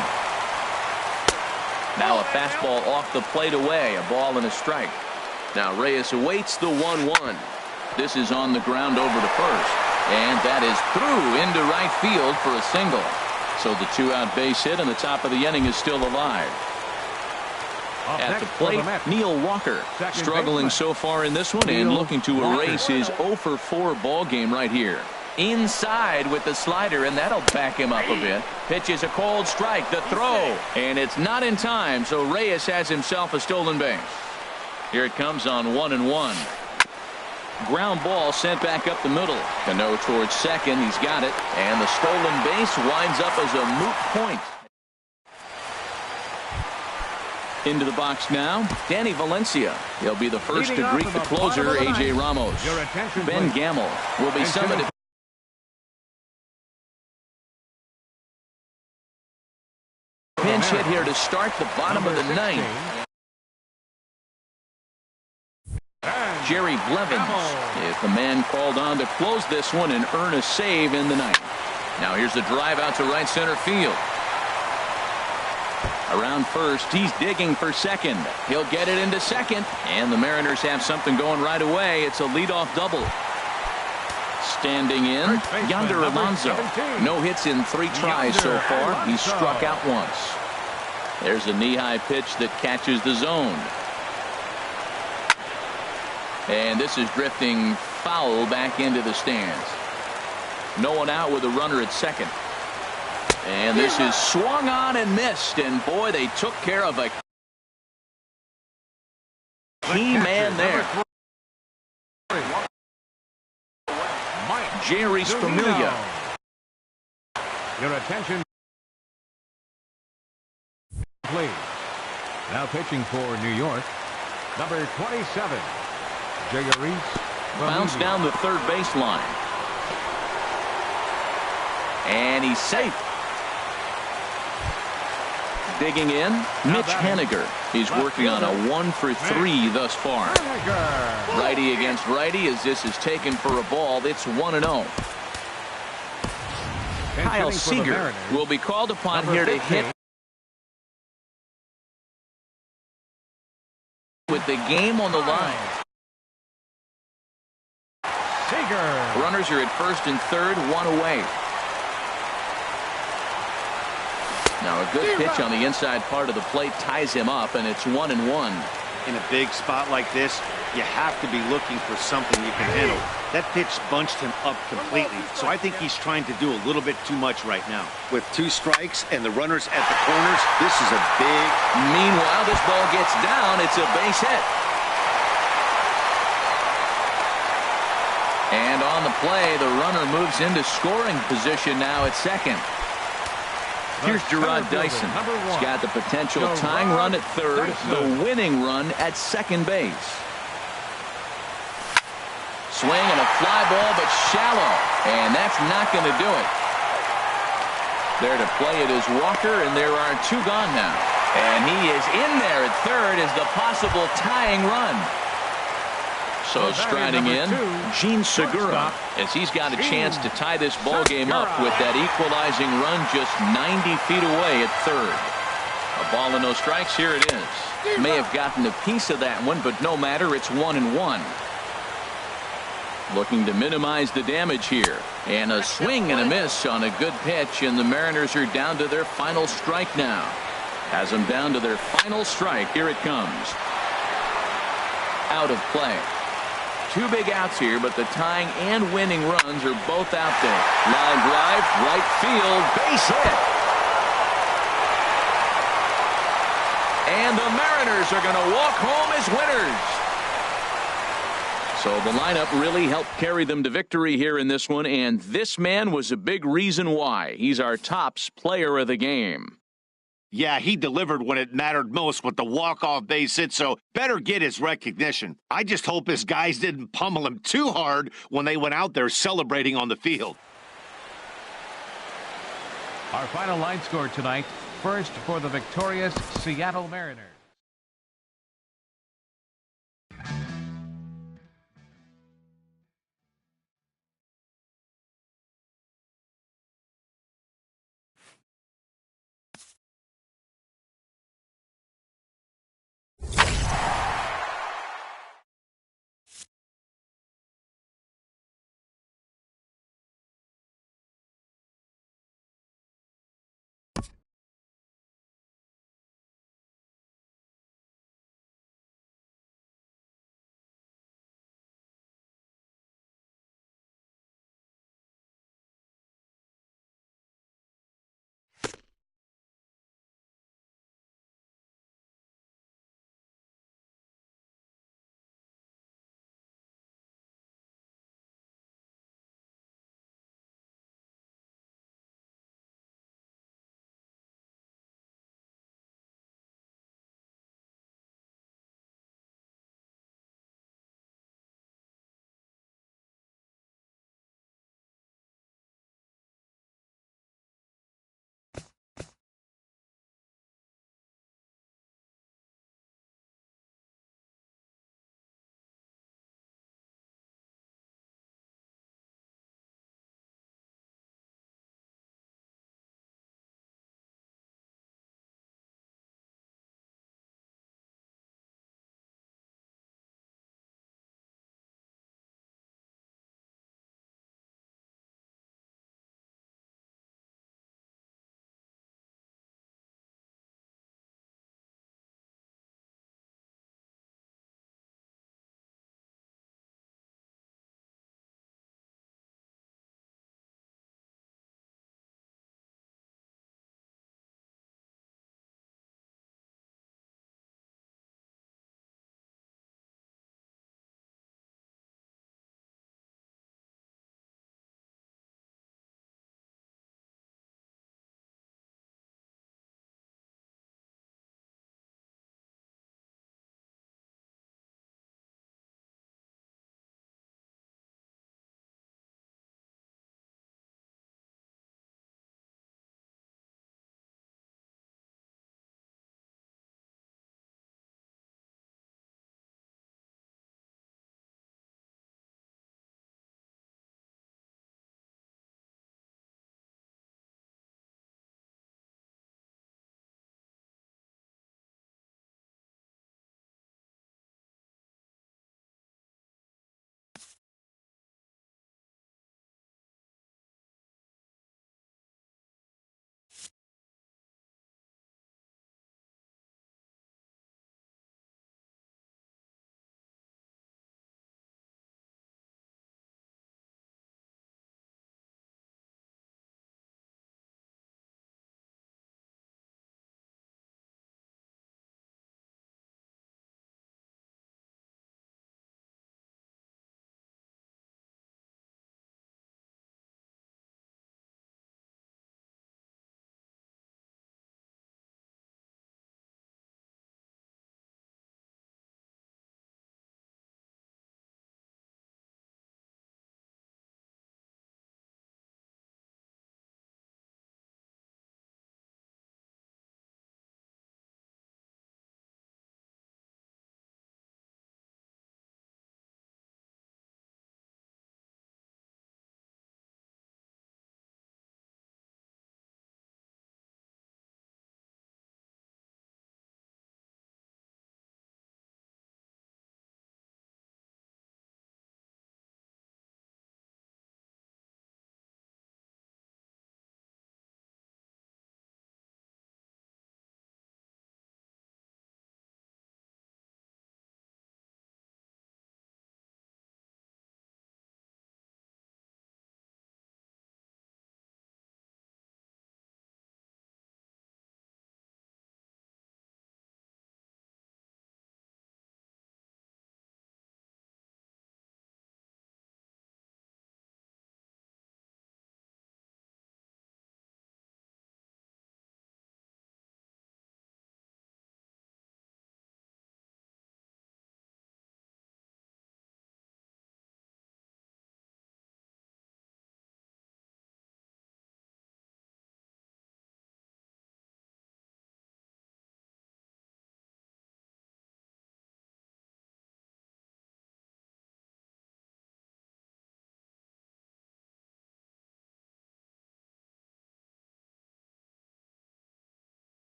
Now a fastball off the plate away, a ball and a strike. Now Reyes awaits the 1-1. This is on the ground over to first. And that is through into right field for a single. So the 2-out base hit and the top of the inning is still alive. At the plate, Neil Walker struggling so far in this one and looking to erase his 0-for-4 ball game right here. Inside with the slider, and that'll back him up a bit. Pitch is a cold strike, the throw, and it's not in time, so Reyes has himself a stolen base. Here it comes on 1-1. Ground ball sent back up the middle. Cano towards second. He's got it. And the stolen base winds up as a moot point. Into the box now, Danny Valencia. He'll be the first to greet the closer, A.J. Ramos. Ben Gamble will be summoned. Pinch hit here to start the bottom of the 9th. Jerry Blevins is the man called on to close this one and earn a save in the 9th. Now here's the drive out to right center field. Around first, he's digging for second. He'll get it into second, and the Mariners have something going right away. It's a leadoff double. Standing in, Yonder Alonso. No hits in 3 tries so far. He's struck out once. There's a knee-high pitch that catches the zone. And this is drifting foul back into the stands. No one out with a runner at second. And this is swung on and missed. And boy, they took care of a key man there. Jerry Familia. Your attention, please. Now pitching for New York, number 27. Bounce down the third baseline. And he's safe. Digging in, Mitch Haniger. He's working on a 1-for-3 thus far. Righty against righty as this is taken for a ball. It's 1-0. Kyle Seager will be called upon here to hit with the game on the line. Runners are at first and third, 1 away. Now a good pitch on the inside part of the plate ties him up, and it's 1-1. In a big spot like this, you have to be looking for something you can handle. That pitch bunched him up completely, so I think he's trying to do a little bit too much right now. With 2 strikes and the runners at the corners, this is a big... Meanwhile, this ball gets down. It's a base hit. And on the play, the runner moves into scoring position now at second. Here's Gerard Dyson. He's got the potential tying run at third, the winning run at second base. Swing and a fly ball, but shallow. And that's not going to do it. There to play it is Walker, and there are 2 gone now. And he is in there at third as the possible tying run. So striding in, Gene Segura, as he's got a chance to tie this ball game up with that equalizing run just 90 feet away at third. A ball and no strikes. Here it is. May have gotten a piece of that one, but no matter. It's 1-1. Looking to minimize the damage here. And a swing and a miss on a good pitch, and the Mariners are down to their final strike now. Has them down to their final strike. Here it comes. Out of play. 2 big outs here, but the tying and winning runs are both out there. Line drive, right field, base hit. And the Mariners are going to walk home as winners. So the lineup really helped carry them to victory here in this one, and this man was a big reason why. He's our tops player of the game. Yeah, he delivered when it mattered most with the walk-off base hit, so better get his recognition. I just hope his guys didn't pummel him too hard when they went out there celebrating on the field. Our final line score tonight, first for the victorious Seattle Mariners.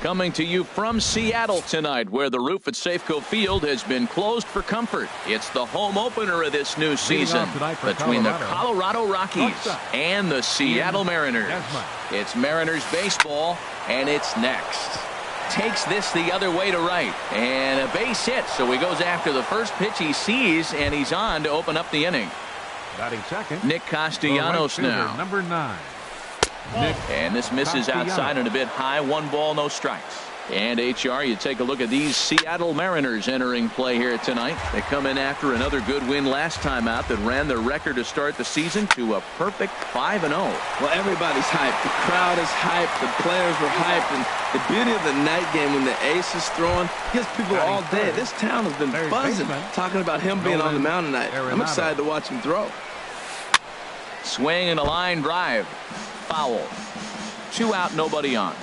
Coming to you from Seattle tonight, where the roof at Safeco Field has been closed for comfort. It's the home opener of this new season between the Colorado Rockies and the Seattle Mariners. It's Mariners baseball, and it's next. Takes this the other way to right, and a base hit, so he goes after the first pitch he sees, and he's on to open up the inning. Batting second, Nick Castellanos now. Number 9. And this misses outside and a bit high. 1 ball, no strikes. And HR, you take a look at these Seattle Mariners entering play here tonight. They come in after another good win last time out that ran their record to start the season to a perfect 5-0. Well, everybody's hyped. The crowd is hyped. The players were hyped. And the beauty of the night game when the ace is throwing gives people all day. This town has been buzzing talking about him being on the mound tonight. I'm excited to watch him throw. Swing and a line drive. Foul. 2 out, nobody on.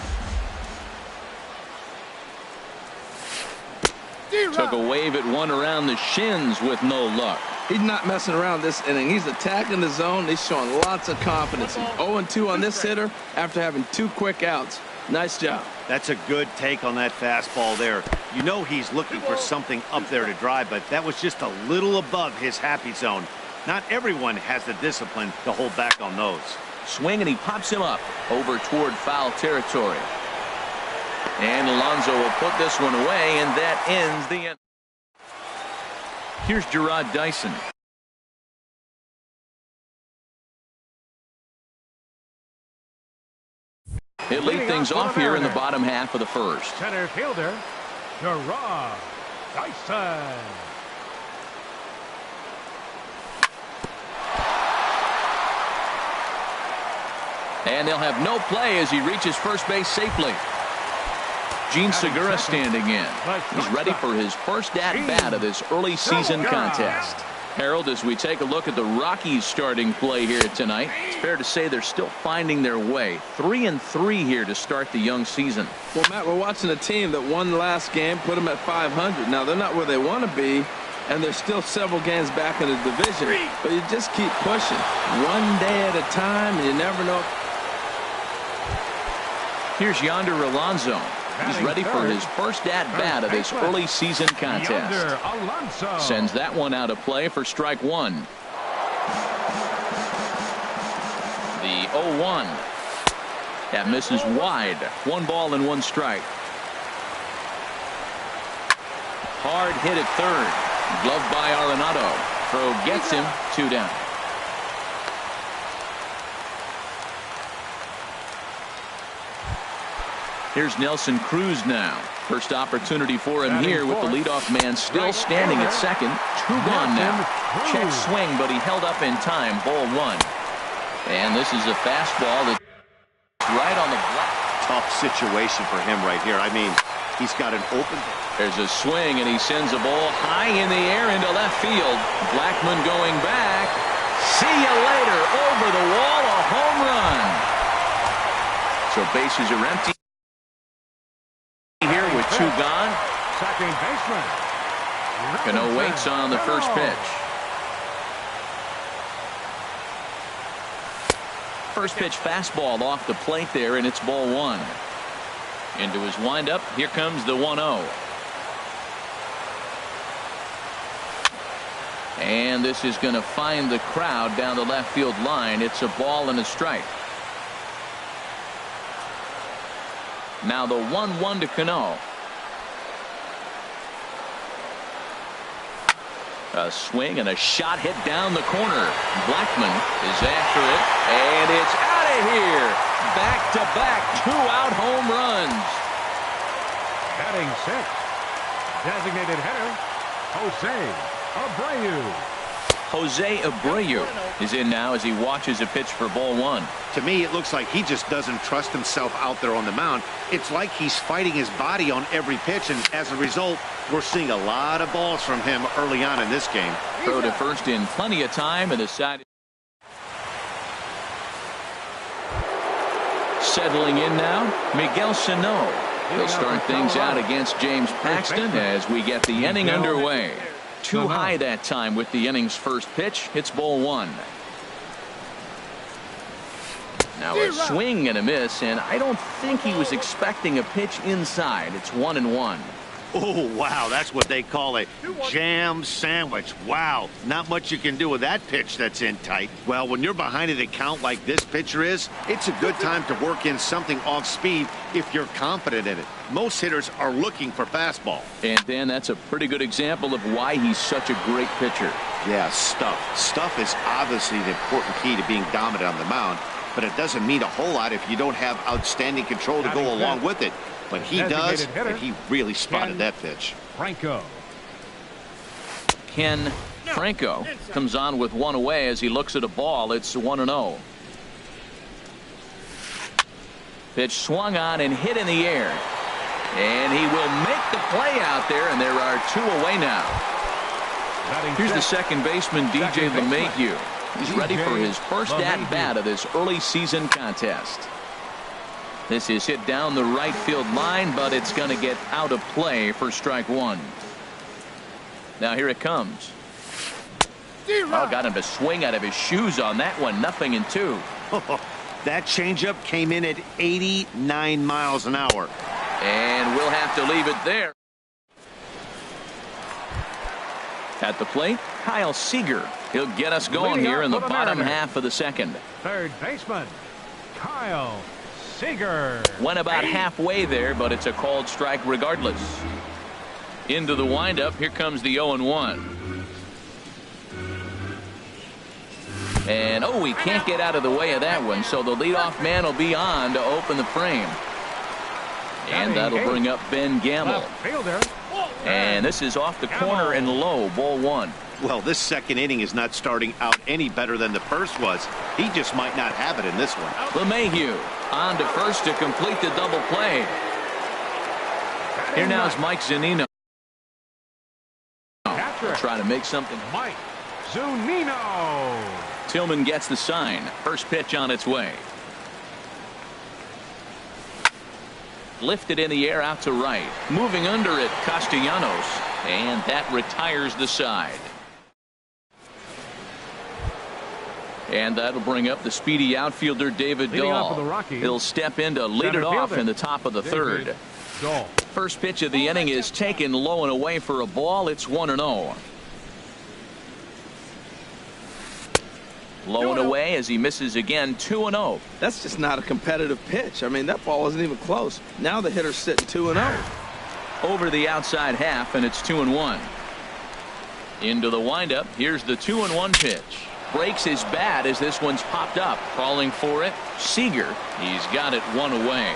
Took a wave at one around the shins with no luck. He's not messing around this inning. He's attacking the zone. He's showing lots of confidence. 0-2 on this hitter after having 2 quick outs. Nice job. That's a good take on that fastball there. You know he's looking for something up there to drive, but that was just a little above his happy zone. Not everyone has the discipline to hold back on those. Swing, and he pops him up over toward foul territory. And Alonso will put this one away, and that ends the end. Here's Gerard Dyson. He'll lead things off here in the bottom half of the first. Center fielder, Gerard Dyson. And they'll have no play as he reaches first base safely. Gene Segura standing in. He's ready for his first at-bat of this early season contest. Harold, as we take a look at the Rockies starting play here tonight, it's fair to say they're still finding their way. 3-3 here to start the young season. Well, Matt, we're watching a team that won the last game, put them at 500. Now, they're not where they want to be, and they're still several games back in the division. But you just keep pushing. One day at a time, and you never know. Here's Yonder Alonso. He's ready for his first at-bat of this early season contest. Sends that one out of play for strike 1. The 0-1. That misses wide. 1 ball and 1 strike. Hard hit at third. Gloved by Arenado. Throw gets him. 2 down. Here's Nelson Cruz now. First opportunity for him here with the leadoff man still standing at second. 2 gone now. Check swing, but he held up in time. Ball 1. And this is a fastball that's right on the block. Tough situation for him right here. I mean, he's got an open. There's a swing, and he sends a ball high in the air into left field. Blackmon going back. See you later. Over the wall, a home run. So bases are empty. Here with 2 gone. Second baseman. Cano waits on the first pitch. First pitch fastball off the plate there, and it's ball 1. Into his windup. Here comes the 1-0. And this is going to find the crowd down the left field line. It's a ball and a strike. Now the 1-1 to Cano. A swing and a shot hit down the corner. Blackmon is after it, and it's out of here. Back-to-back 2-out home runs. Batting 6. Designated hitter, Jose Abreu. Jose Abreu is in now as he watches a pitch for ball 1. To me, it looks like he just doesn't trust himself out there on the mound. It's like he's fighting his body on every pitch, and as a result, we're seeing a lot of balls from him early on in this game. Throw to first in plenty of time, and the side. Settling in now, Miguel Sano. He'll start things out against James Paxton as we get the inning underway. Too high that time with the inning's first pitch. It's ball 1. Now a swing and a miss, and I don't think he was expecting a pitch inside. It's 1-1. Oh, wow, that's what they call a jam sandwich. Wow, not much you can do with that pitch that's in tight. Well, when you're behind an account like this pitcher is, it's a good time to work in something off speed if you're confident in it. Most hitters are looking for fastball. And Dan, that's a pretty good example of why he's such a great pitcher. Yeah, stuff. Stuff is obviously the important key to being dominant on the mound, but it doesn't mean a whole lot if you don't have outstanding control to go along with it. But he does, and he really spotted that pitch. Franco. Ken Franco comes on with one away as he looks at a ball. It's 1-0. Pitch swung on and hit in the air. And he will make the play out there, and there are two away now. Here's the second baseman, DJ LeMahieu. He's ready for his first at-bat of this early season contest. This is hit down the right field line, but it's going to get out of play for strike one. Now here it comes. Oh, got him to swing out of his shoes on that one. 0-2. That changeup came in at 89 miles an hour. And we'll have to leave it there. At the plate, Kyle Seager. He'll get us going here in the bottom half of the second. Third baseman, Kyle Seager. Went about halfway there, but it's a called strike regardless. Into the windup. Here comes the 0-1. And oh, he can't get out of the way of that one, so the leadoff man will be on to open the frame. And that'll bring up Ben Gamble. And this is off the corner and low, ball one. Well, this second inning is not starting out any better than the first was. He just might not have it in this one. LeMahieu on to first to complete the double play. Here now is Mike Zunino. Trying to make something. Mike Zunino. Tillman gets the sign. First pitch on its way. Lifted in the air out to right. Moving under it, Castellanos. And that retires the side. And that'll bring up the speedy outfielder David Dahl. He'll step in to lead it off in the top of the third. First pitch of the inning is taken low and away for a ball. It's 1-0. Low and away as he misses again. 2-0. That's just not a competitive pitch. I mean, that ball wasn't even close. Now the hitter's sitting 2-0. Over the outside half, and it's 2-1. Into the windup. Here's the 2-1 pitch. Breaks his bat as this one's popped up. Crawling for it, Seager. He's got it one away.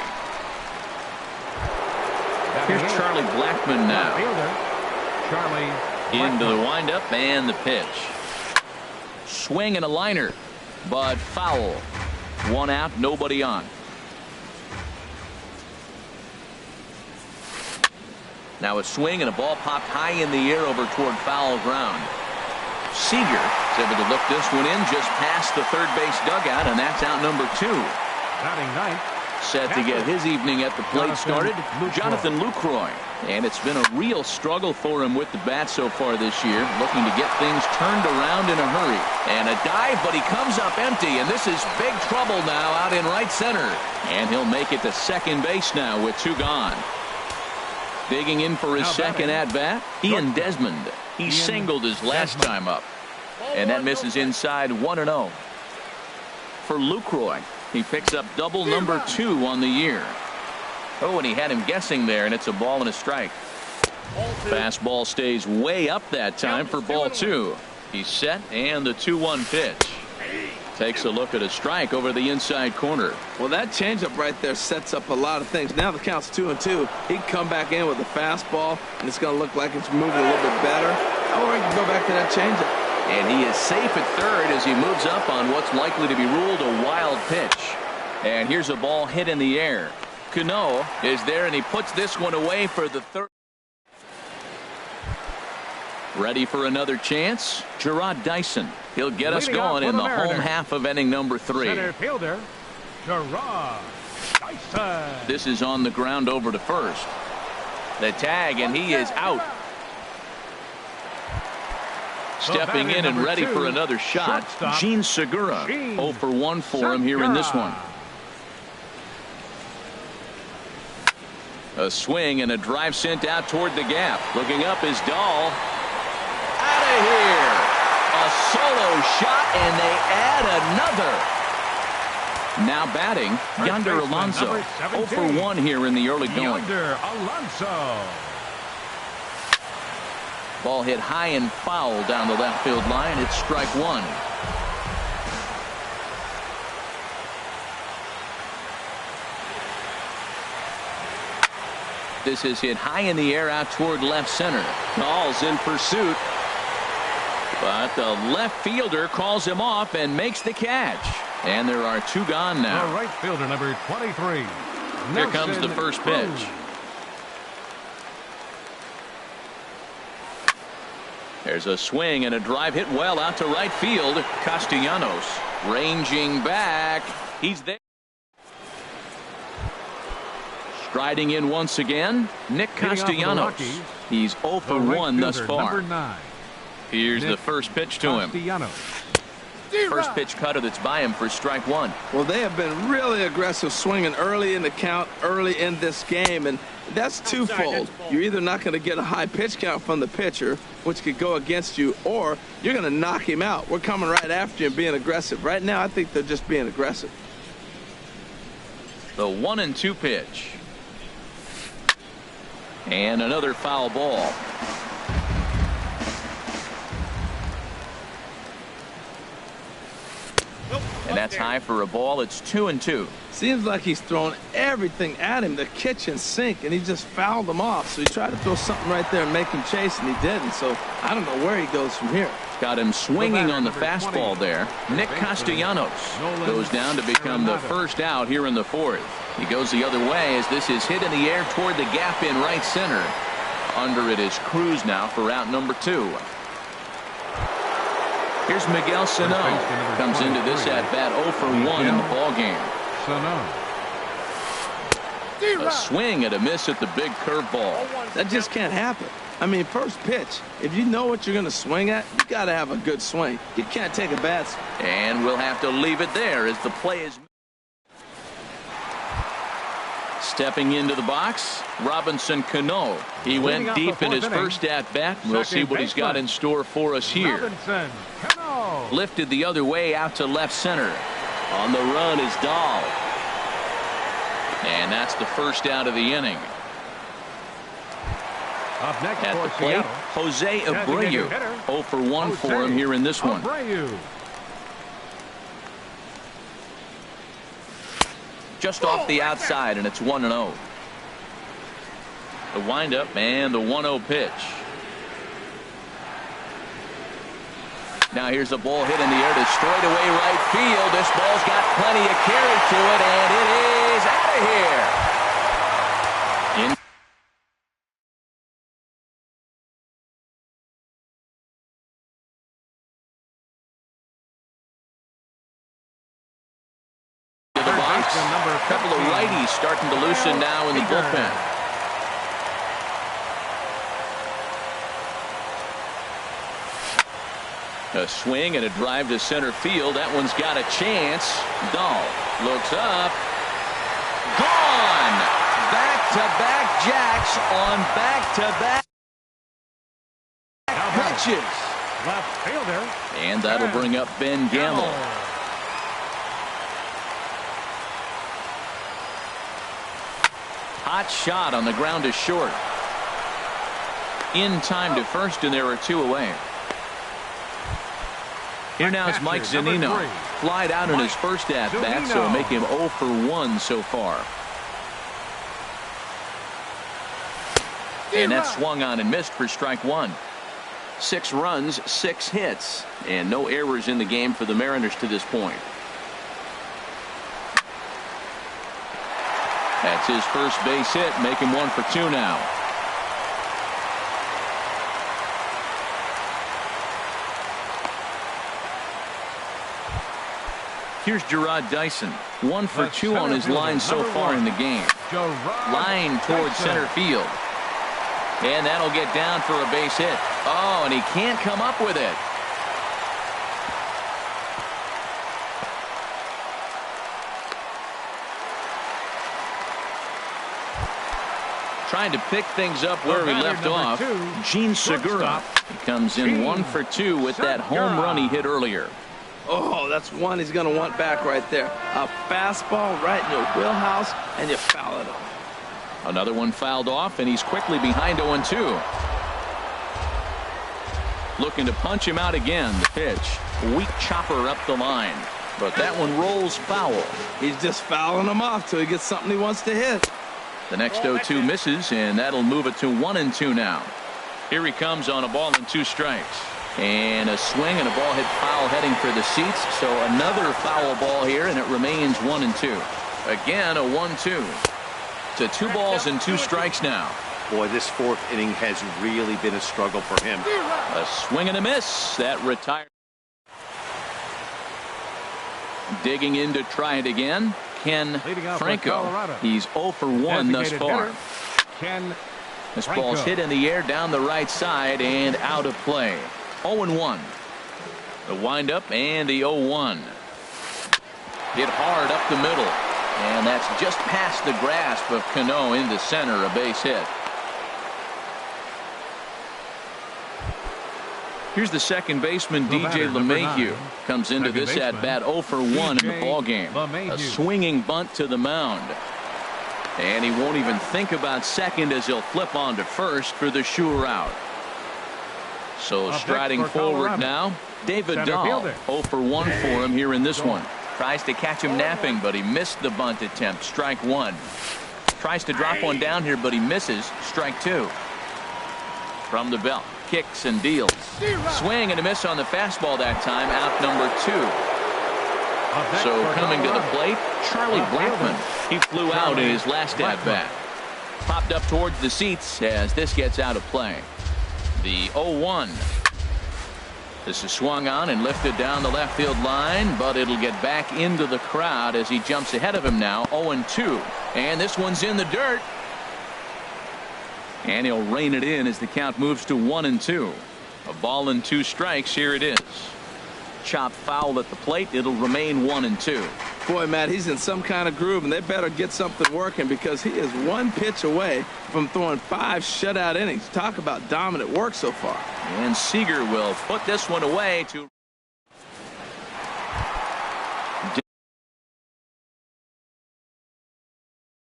Here's Charlie Blackmon now. Into the windup and the pitch. Swing and a liner, but foul. One out, nobody on. Now a swing and a ball popped high in the air over toward foul ground. Seager is able to look this one in just past the third base dugout, and that's out number 2. Batting ninth. Set to get his evening at the plate started, Jonathan Lucroy. And it's been a real struggle for him with the bat so far this year, looking to get things turned around in a hurry. And a dive, but he comes up empty, and this is big trouble now out in right center. And he'll make it to second base now with 2 gone. Digging in for his second at-bat, Ian Desmond. He singled his last time up. And that misses inside 1-0. For Lucroy, he picks up double number 2 on the year. Oh, and he had him guessing there, and it's a ball and a strike. Fastball stays way up that time for ball 2. He's set, and the 2-1 pitch. Takes a look at a strike over the inside corner. Well, that changeup right there sets up a lot of things. Now the count's 2-2. He can come back in with a fastball, and it's going to look like it's moving a little bit better. Or he can go back to that changeup. And he is safe at third as he moves up on what's likely to be ruled a wild pitch. And here's a ball hit in the air. Cano is there, and he puts this one away for the third. Ready for another chance? Gerard Dyson. He'll get us going in the home half of inning number 3. Center fielder, Gerard Dyson. This is on the ground over to first. The tag, and he is out. Stepping in and ready for another shot, Gene Segura. 0 for 1 for him here in this one. A swing and a drive sent out toward the gap. Looking up is Dahl. Out of here. A solo shot, and they add another. Now batting, Yonder Alonso. 0 for 1 here in the early going. Yonder Alonso. Ball hit high and foul down the left field line. It's strike one. This is hit high in the air out toward left center. Dahl's in pursuit. But the left fielder calls him off and makes the catch. And there are two gone now. The right fielder, number 23. Here comes the first pitch. There's a swing and a drive hit well out to right field. Castellanos ranging back. He's there. Striding in once again, Nick Castellanos. He's 0 for 1 thus far. Here's the first pitch to him. First pitch cutter that's by him for strike one. Well, they have been really aggressive swinging early in the count, early in this game, and that's twofold. You're either not going to get a high pitch count from the pitcher, which could go against you, or you're going to knock him out. We're coming right after you and being aggressive. Right now, I think they're just being aggressive. The 1-2 pitch. And another foul ball. And that's high for a ball. It's 2-2. Seems like he's throwing everything at him, the kitchen sink, and he just fouled them off. So he tried to throw something right there and make him chase, and he didn't. So I don't know where he goes from here. Got him swinging on the fastball there. Nick Castellanos goes down to become the first out here in the fourth. He goes the other way as this is hit in the air toward the gap in right center. Under it is Cruz now for out number 2. Here's Miguel Sano. Comes into this at bat 0 for 1 in the ball game. A swing and a miss at the big curveball. That just can't happen. I mean, first pitch, if you know what you're going to swing at, you got to have a good swing. You can't take a bad swing. And we'll have to leave it there as the play is. Stepping into the box, Robinson Cano. He went deep in his first at-bat. We'll see what he's got in store for us here. Lifted the other way out to left center. On the run is Dahl. And that's the first out of the inning. Up next at the plate, Jose Abreu. 0 for 1 for him here in this one. Just off the outside, and it's 1-0. The windup and the 1-0 pitch. Now here's a ball hit in the air to straightaway right field. This ball's got plenty of carry to it, and it is out of here. A couple of righties starting to loosen now in the bullpen. A swing and a drive to center field. That one's got a chance. Dahl looks up. Gone. Back-to-back jacks on back-to-back pitches. Left fielder. And that'll bring up Ben Gamble. Hot shot on the ground is short. In time to first, and there are 2 away. Here now is Mike Zunino. Flied out in his first at-bat, so make him 0 for 1 so far. And that swung on and missed for strike one. 6 runs, 6 hits, and no errors in the game for the Mariners to this point. That's his first base hit, make him 1 for 2 now. Here's Gerard Dyson. 1 for 2 on his line so far in the game. Line towards center field. And that'll get down for a base hit. Oh, and he can't come up with it. trying to pick things up where he left off. Gene Segura. He comes in 1 for 2 with that home run he hit earlier. Oh, that's one he's going to want back right there. A fastball right in your wheelhouse, and you foul it off. Another one fouled off, and he's quickly behind 0-2. Looking to punch him out again. The pitch. Weak chopper up the line. But that one rolls foul. He's just fouling him off till he gets something he wants to hit. The next 0-2 misses, and that'll move it to 1-2 now. Here he comes on a ball and 2 strikes. And a swing and a ball hit foul heading for the seats. So another foul ball here, and it remains 1-2. Again, a 1-2. To 2 balls and 2 strikes now. Boy, this 4th inning has really been a struggle for him. A swing and a miss. That retired. Digging in to try it again. Ken Franco. He's 0 for 1 thus far. This ball's hit in the air down the right side and out of play. 0-1. The windup and the 0-1. Hit hard up the middle. And that's just past the grasp of Cano into center, a base hit. Here's the second baseman, DJ LeMahieu. Comes into this at-bat 0 for 1 in the ballgame. A swinging bunt to the mound. And he won't even think about second as he'll flip on to first for the sure out. So striding forward now, David Dahl. 0 for 1 for him here in this one. Tries to catch him napping, but he missed the bunt attempt. Strike 1. Tries to drop one down here, but he misses. Strike 2. From the belt. Kicks and deals. Swing and a miss on the fastball that time. Out number 2. So coming to the plate, Charlie Blackmon. He flew out in his last at-bat. Popped up towards the seats as this gets out of play. The 0-1. This is swung on and lifted down the left field line, but it'll get back into the crowd as he jumps ahead of him now. 0-2. And this one's in the dirt. And he'll rein it in as the count moves to 1-2. A ball and 2 strikes. Here it is. Chop foul at the plate. It'll remain 1-2. Boy, Matt, he's in some kind of groove, and they better get something working because he is 1 pitch away from throwing 5 shutout innings. Talk about dominant work so far. And Seager will put this one away to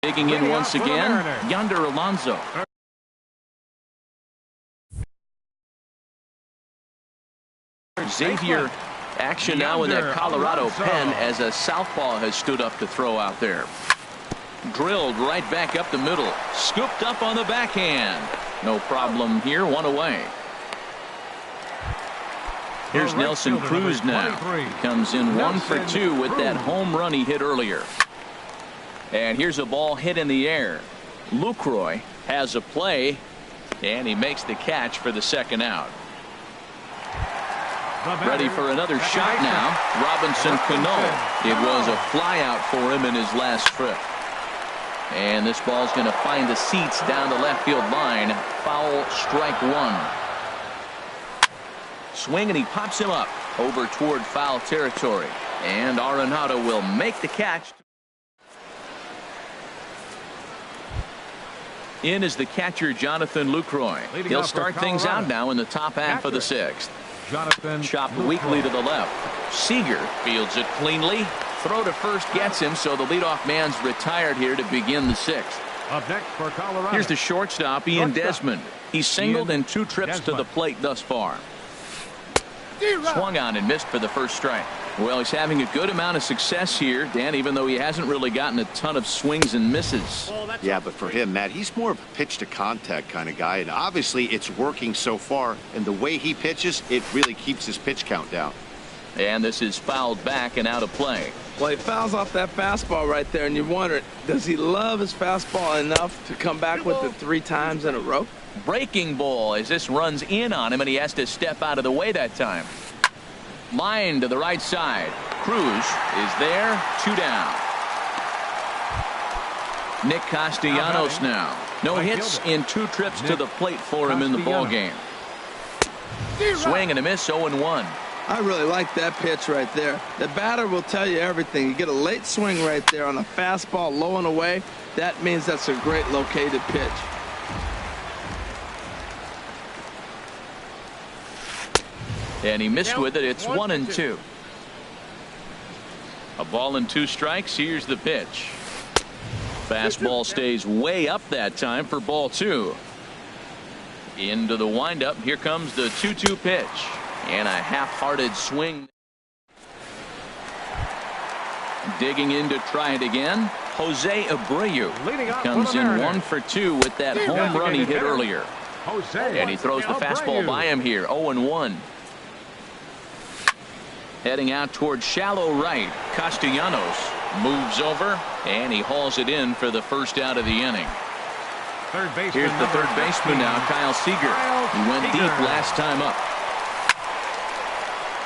digging in once again. Yonder Alonso. Xavier action now in that Colorado pen as a southpaw has stood up to throw out there. Drilled right back up the middle. Scooped up on the backhand. No problem here. 1 away. Here's Nelson Cruz now. He comes in 1 for 2 with that home run he hit earlier. And here's a ball hit in the air. Lucroy has a play, and he makes the catch for the second out. Ready for another shot now. Robinson Cano. It was a flyout for him in his last trip. And this ball's going to find the seats down the left field line. Foul, strike 1. Swing, and he pops him up over toward foul territory. And Arenado will make the catch. In is the catcher, Jonathan Lucroy. He'll start things out now in the top half of the 6th. Chopped weakly to the left. Seager fields it cleanly. Throw to first gets him, so the leadoff man's retired here to begin the 6th. Up next for Colorado. Here's the shortstop, Ian Desmond. He's singled in 2 trips to the plate thus far. Swung on and missed for the first strike. Well, he's having a good amount of success here, Dan, even though he hasn't really gotten a ton of swings and misses. Yeah, but for him, Matt, he's more of a pitch-to-contact kind of guy, and obviously it's working so far, and the way he pitches, it really keeps his pitch count down. And this is fouled back and out of play. Well, he fouls off that fastball right there, and you wonder, does he love his fastball enough to come back with it 3 times in a row? Breaking ball as this runs in on him, and he has to step out of the way that time. Line to the right side. Cruz is there. 2 down. Nick Castellanos now. No hits in 2 trips to the plate for him in the ballgame. Swing and a miss. 0-1. I really like that pitch right there. The batter will tell you everything. You get a late swing right there on a fastball low and away. That means that's a great located pitch. And he missed with it. It's 1-2. A ball and 2 strikes. Here's the pitch. Fastball stays way up that time for ball 2. Into the windup. Here comes the 2-2 pitch. And a half-hearted swing. Digging in to try it again. Jose Abreu comes in 1 for 2 with that home run he hit earlier. And he throws the fastball by him here. 0-1. Heading out toward shallow right. Castellanos moves over, and he hauls it in for the first out of the inning. Here's the third baseman now, Kyle Seager. He went deep last time up.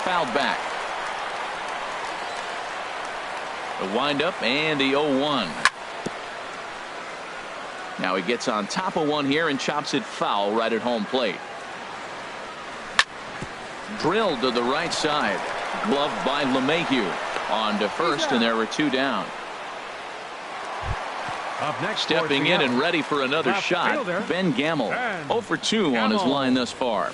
Fouled back. The windup and the 0-1. Now he gets on top of one here and chops it foul right at home plate. Drilled to the right side. Gloved by LeMahieu. On to first, and there were 2 down. Up next, stepping in and ready for another shot, Ben Gamel. 0 for 2 on his line thus far.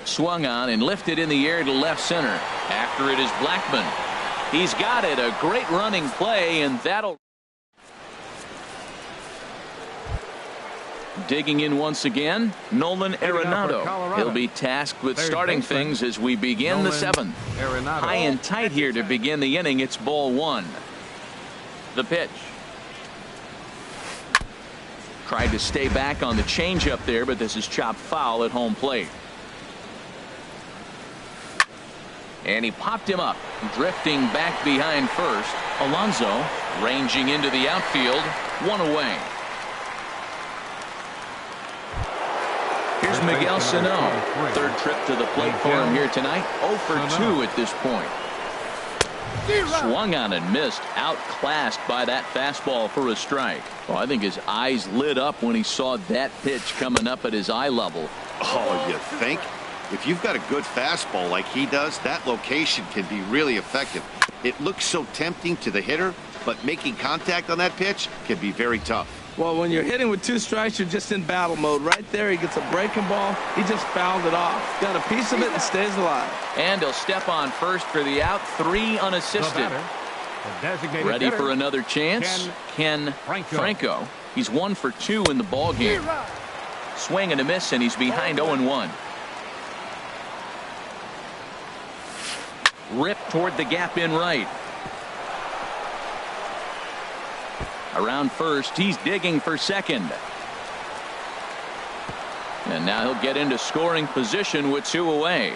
Swung on and lifted in the air to left center. After it is Blackman. He's got it. A great running play, and that'll. Digging in once again, Nolan Arenado. He'll be tasked with starting things as we begin the 7th. High and tight here to begin the inning. It's ball 1. The pitch. Tried to stay back on the changeup there, but this is chopped foul at home plate. And he popped him up, drifting back behind first. Alonso ranging into the outfield, 1 away. Here's Miguel Sano. 3rd trip to the plate for him here tonight. 0 for 2 at this point. Swung on and missed. Outclassed by that fastball for a strike. Well, I think his eyes lit up when he saw that pitch coming up at his eye level. Oh, you think? If you've got a good fastball like he does, that location can be really effective. It looks so tempting to the hitter, but making contact on that pitch can be very tough. Well, when you're hitting with 2 strikes, you're just in battle mode. Right there, he gets a breaking ball. He just fouled it off. Got a piece of it and stays alive. And he'll step on first for the out. 3 unassisted. Ready for another chance. Ken Franco. He's 1 for 2 in the ball game. Swing and a miss, and he's behind 0-1. Ripped toward the gap in right. Around first, he's digging for second. And now he'll get into scoring position with 2 away.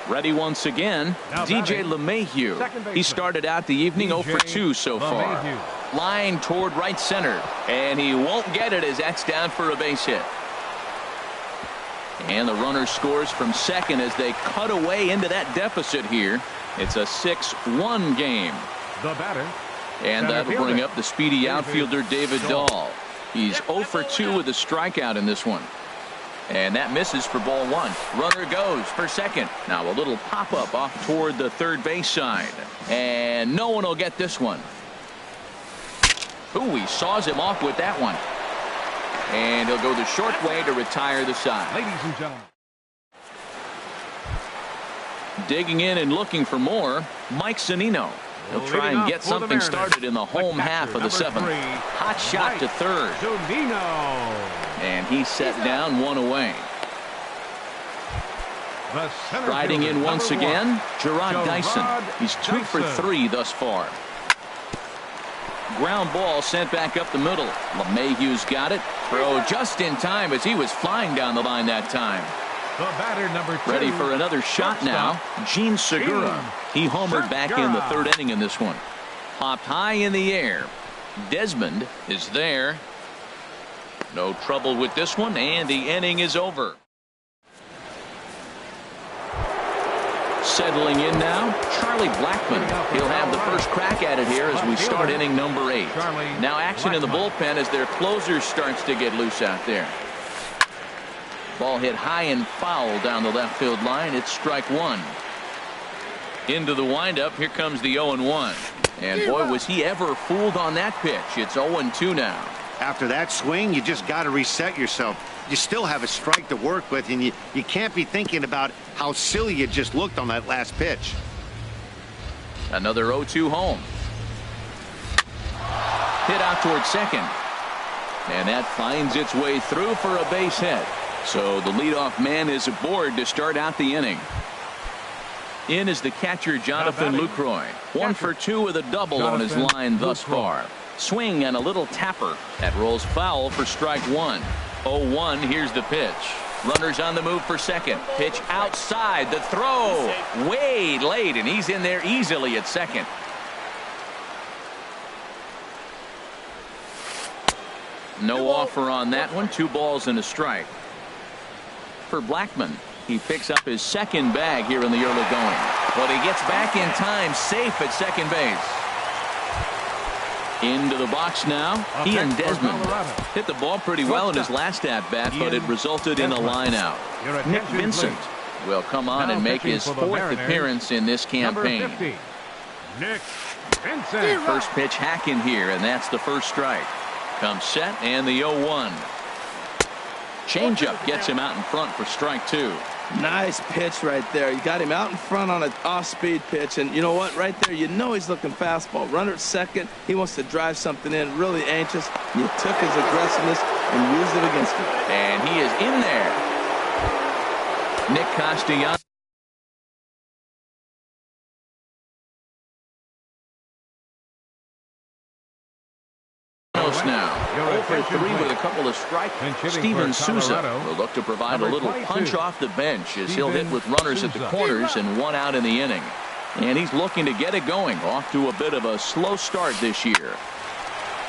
Ready once again, DJ LeMahieu. He started out the evening 0 for 2 so far. Line toward right center, and he won't get it as that's down for a base hit. And the runner scores from second as they cut away into that deficit here. It's a 6-1 game. The batter. And that'll bring up the speedy outfielder David Dahl. He's 0 for 2 with a strikeout in this one. And that misses for ball 1. Runner goes for second. Now a little pop-up off toward the third base side. And no one will get this one. Ooh, he saws him off with that one. And he'll go the short way to retire the side. Ladies and gentlemen. Digging in and looking for more, Mike Zunino. He'll try and get something started in the home half of the 7th. Hot shot to third. And he's set down 1 away. Riding in once again, Gerard Dyson. He's 2 for 3 thus far. Ground ball sent back up the middle. LeMahieu's got it. Throw just in time as he was flying down the line that time. The batter, number 2. Ready for another shot now. Gene Segura. He homered back in the 3rd inning in this one. Popped high in the air. Desmond is there. No trouble with this one, and the inning is over. Settling in now, Charlie Blackman. He'll have the first crack at it here as we start inning number 8. Now action in the bullpen as their closer starts to get loose out there. Ball hit high and foul down the left field line. It's strike 1. Into the windup. Here comes the 0-1. And boy, was he ever fooled on that pitch. It's 0-2 now. After that swing, you just got to reset yourself. You still have a strike to work with, and you can't be thinking about how silly you just looked on that last pitch. Another 0-2 home. Hit out towards second. And that finds its way through for a base hit. So the leadoff man is aboard to start out the inning. In is the catcher, Jonathan Lucroy. 1 for 2 with a double on his line thus far. Swing and a little tapper. That rolls foul for strike 1. 0-1, here's the pitch. Runners on the move for second. Pitch outside. The throw way late, and he's in there easily at second. No offer on that one. 2 balls and a strike. For Blackman, he picks up his second bag here in the early going. But he gets back in time, safe at second base. Into the box now. He and Desmond hit the ball pretty well in his last at-bat, but it resulted in a line-out. Nick Vincent will come on and make his 4th appearance in this campaign. Nick Vincent. First pitch hacking here, and that's the first strike. Comes set, and the 0-1. Changeup gets him out in front for strike 2. Nice pitch right there. You got him out in front on an off-speed pitch, and you know what? Right there, you know he's looking fastball. Runner at second. He wants to drive something in. Really anxious. You took his aggressiveness and used it against him. And he is in there. Nick Castellanos now. 0 for 3 with a couple of strikes. Steven Souza will look to provide a little punch off the bench as he'll hit with runners at the corners and 1 out in the inning. And he's looking to get it going. Off to a bit of a slow start this year.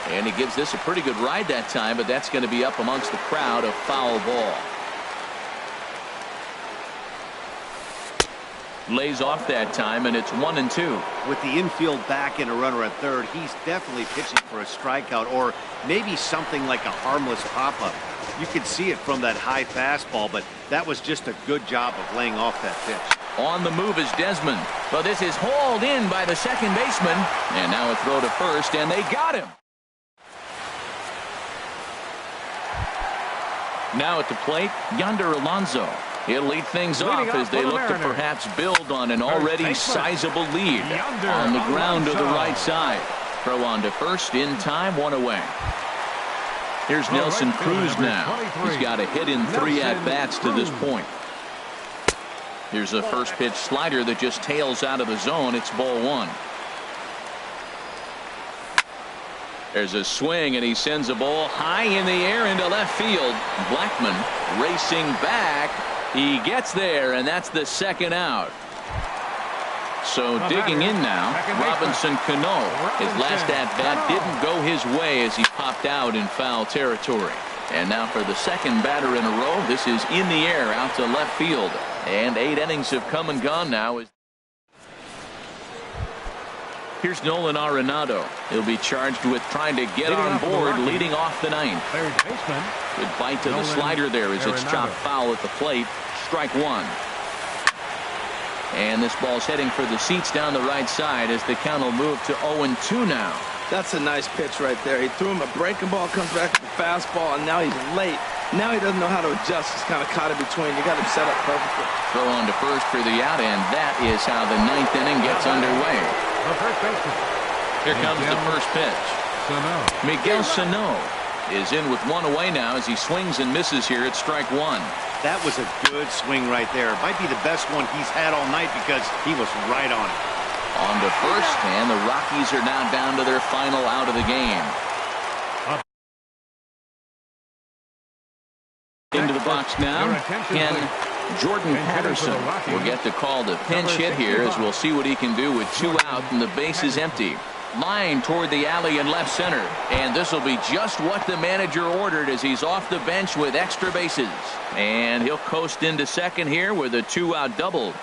And he gives this a pretty good ride that time, but that's going to be up amongst the crowd. A foul ball. Lays off that time, and it's 1-2. With the infield back and a runner at third, he's definitely pitching for a strikeout or maybe something like a harmless pop-up. You could see it from that high fastball, but that was just a good job of laying off that pitch. On the move is Desmond, but this is hauled in by the second baseman, and now a throw to first, and they got him. Now at the plate, Yonder Alonso. He'll lead things off as they look to perhaps build on an already sizable lead on the ground to the right side. Throw on to first in time, 1 away. Here's Nelson Cruz now. He's got a hit in 3 at-bats to this point. Here's a first pitch slider that just tails out of the zone. It's ball 1. There's a swing, and he sends a ball high in the air into left field. Blackman racing back. He gets there, and that's the second out. So digging in now, Robinson Cano. His last at-bat didn't go his way as he popped out in foul territory. And now for the second batter in a row, this is in the air out to left field. And 8 innings have come and gone now. Here's Nolan Arenado. He'll be charged with trying to get on board leading off the 9th. Good bite to the slider there as it's chopped foul at the plate. Strike 1. And this ball's heading for the seats down the right side as the count will move to 0-2 now. That's a nice pitch right there. He threw him a breaking ball, comes back to the fastball, and now he's late. Now he doesn't know how to adjust. He's kind of caught in between. You got him set up perfectly. Throw on to first for the out, and that is how the 9th inning gets underway. Here comes the first pitch. Miguel Sano is in with 1 away now as he swings and misses here at strike 1. That was a good swing right there. Might be the best one he's had all night because he was right on it. On to first, and the Rockies are now down to their final out of the game. Into the box now, and Jordan Patterson will get the call to pinch hit here as we'll see what he can do with 2 out and the base is empty. Line toward the alley in left center, and this will be just what the manager ordered as he's off the bench with extra bases. And he'll coast into second here with a 2-out double.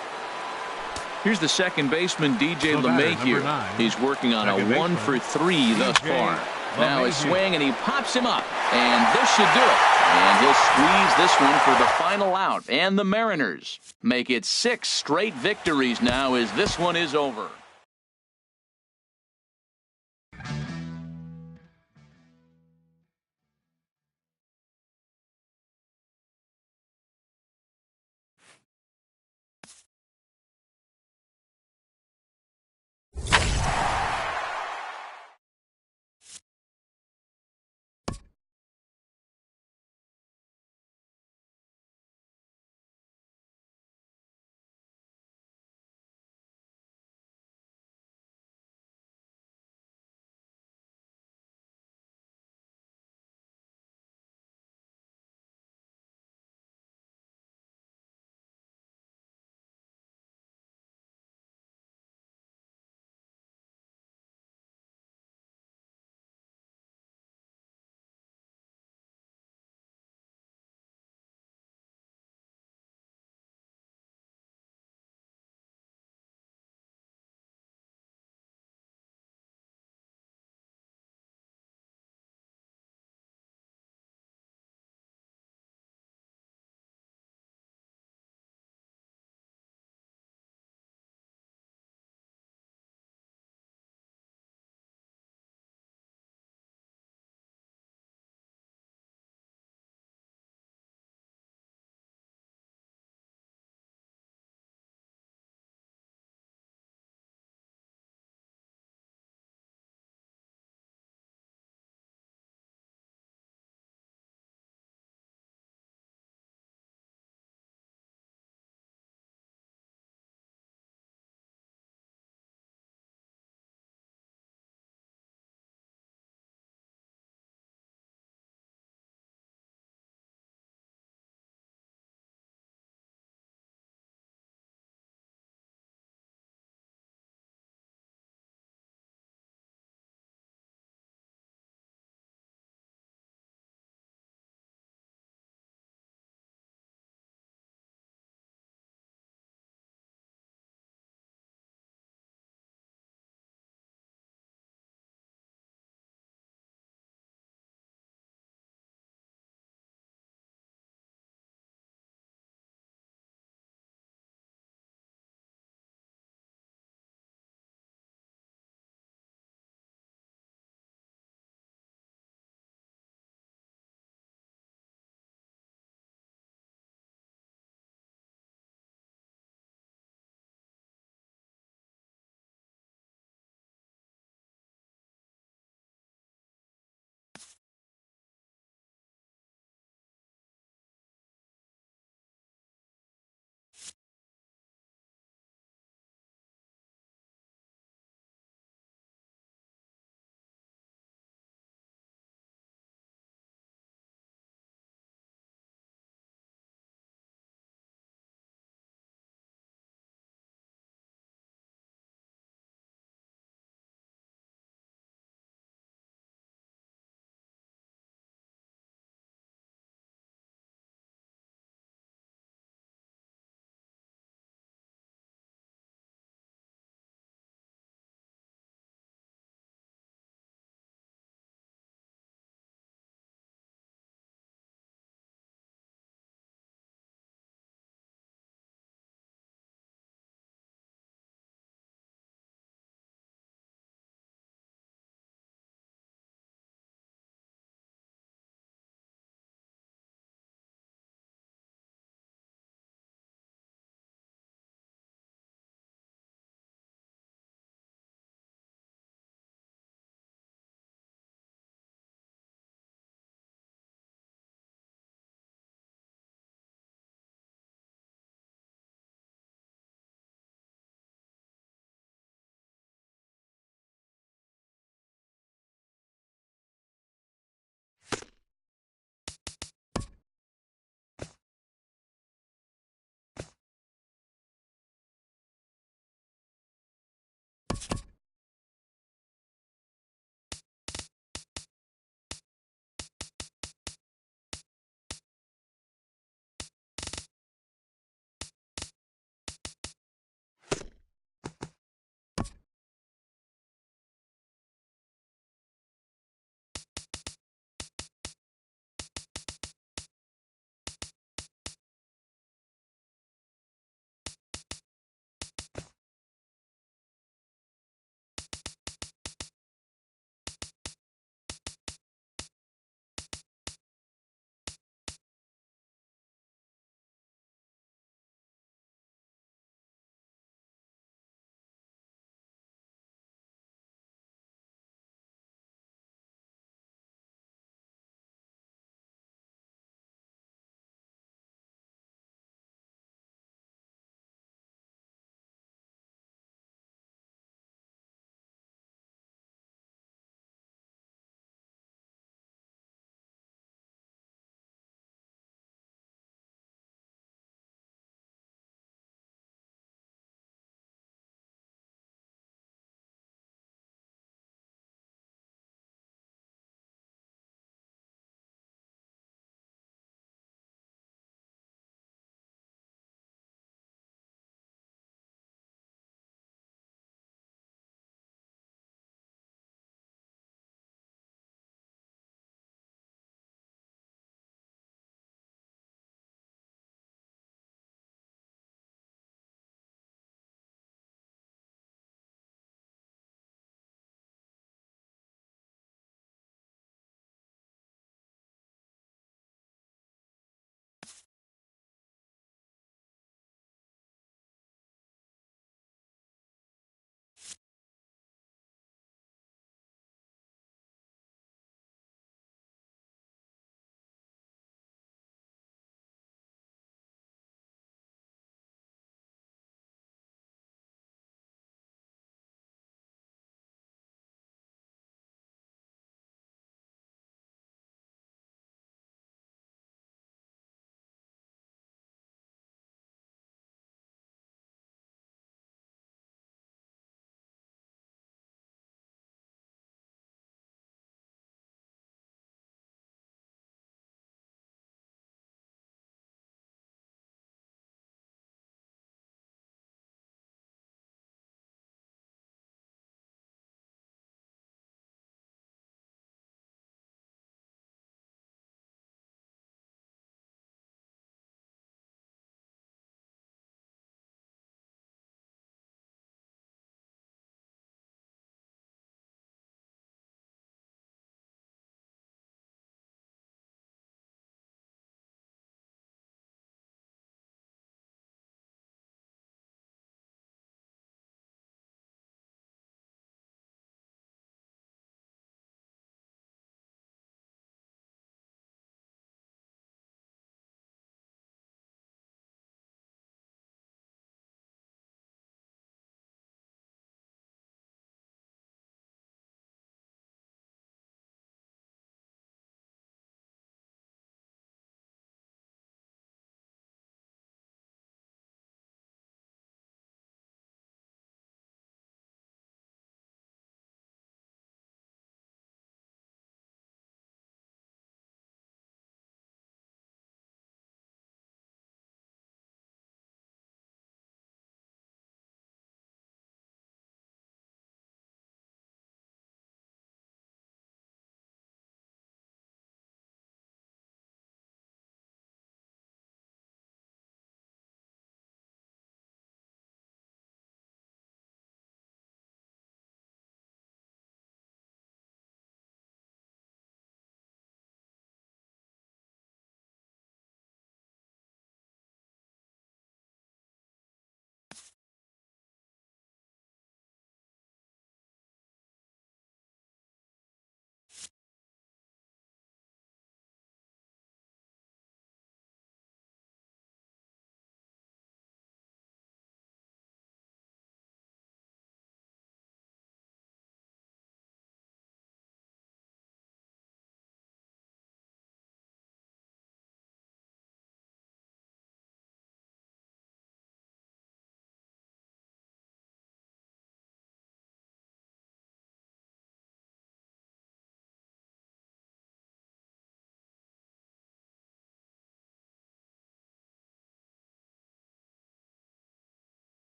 Here's the second baseman, DJ LeMahieu. He's working on a 1 for 3 thus far. Now a swing, and he pops him up, and this should do it. And he'll squeeze this one for the final out. And the Mariners make it 6 straight victories now as this one is over.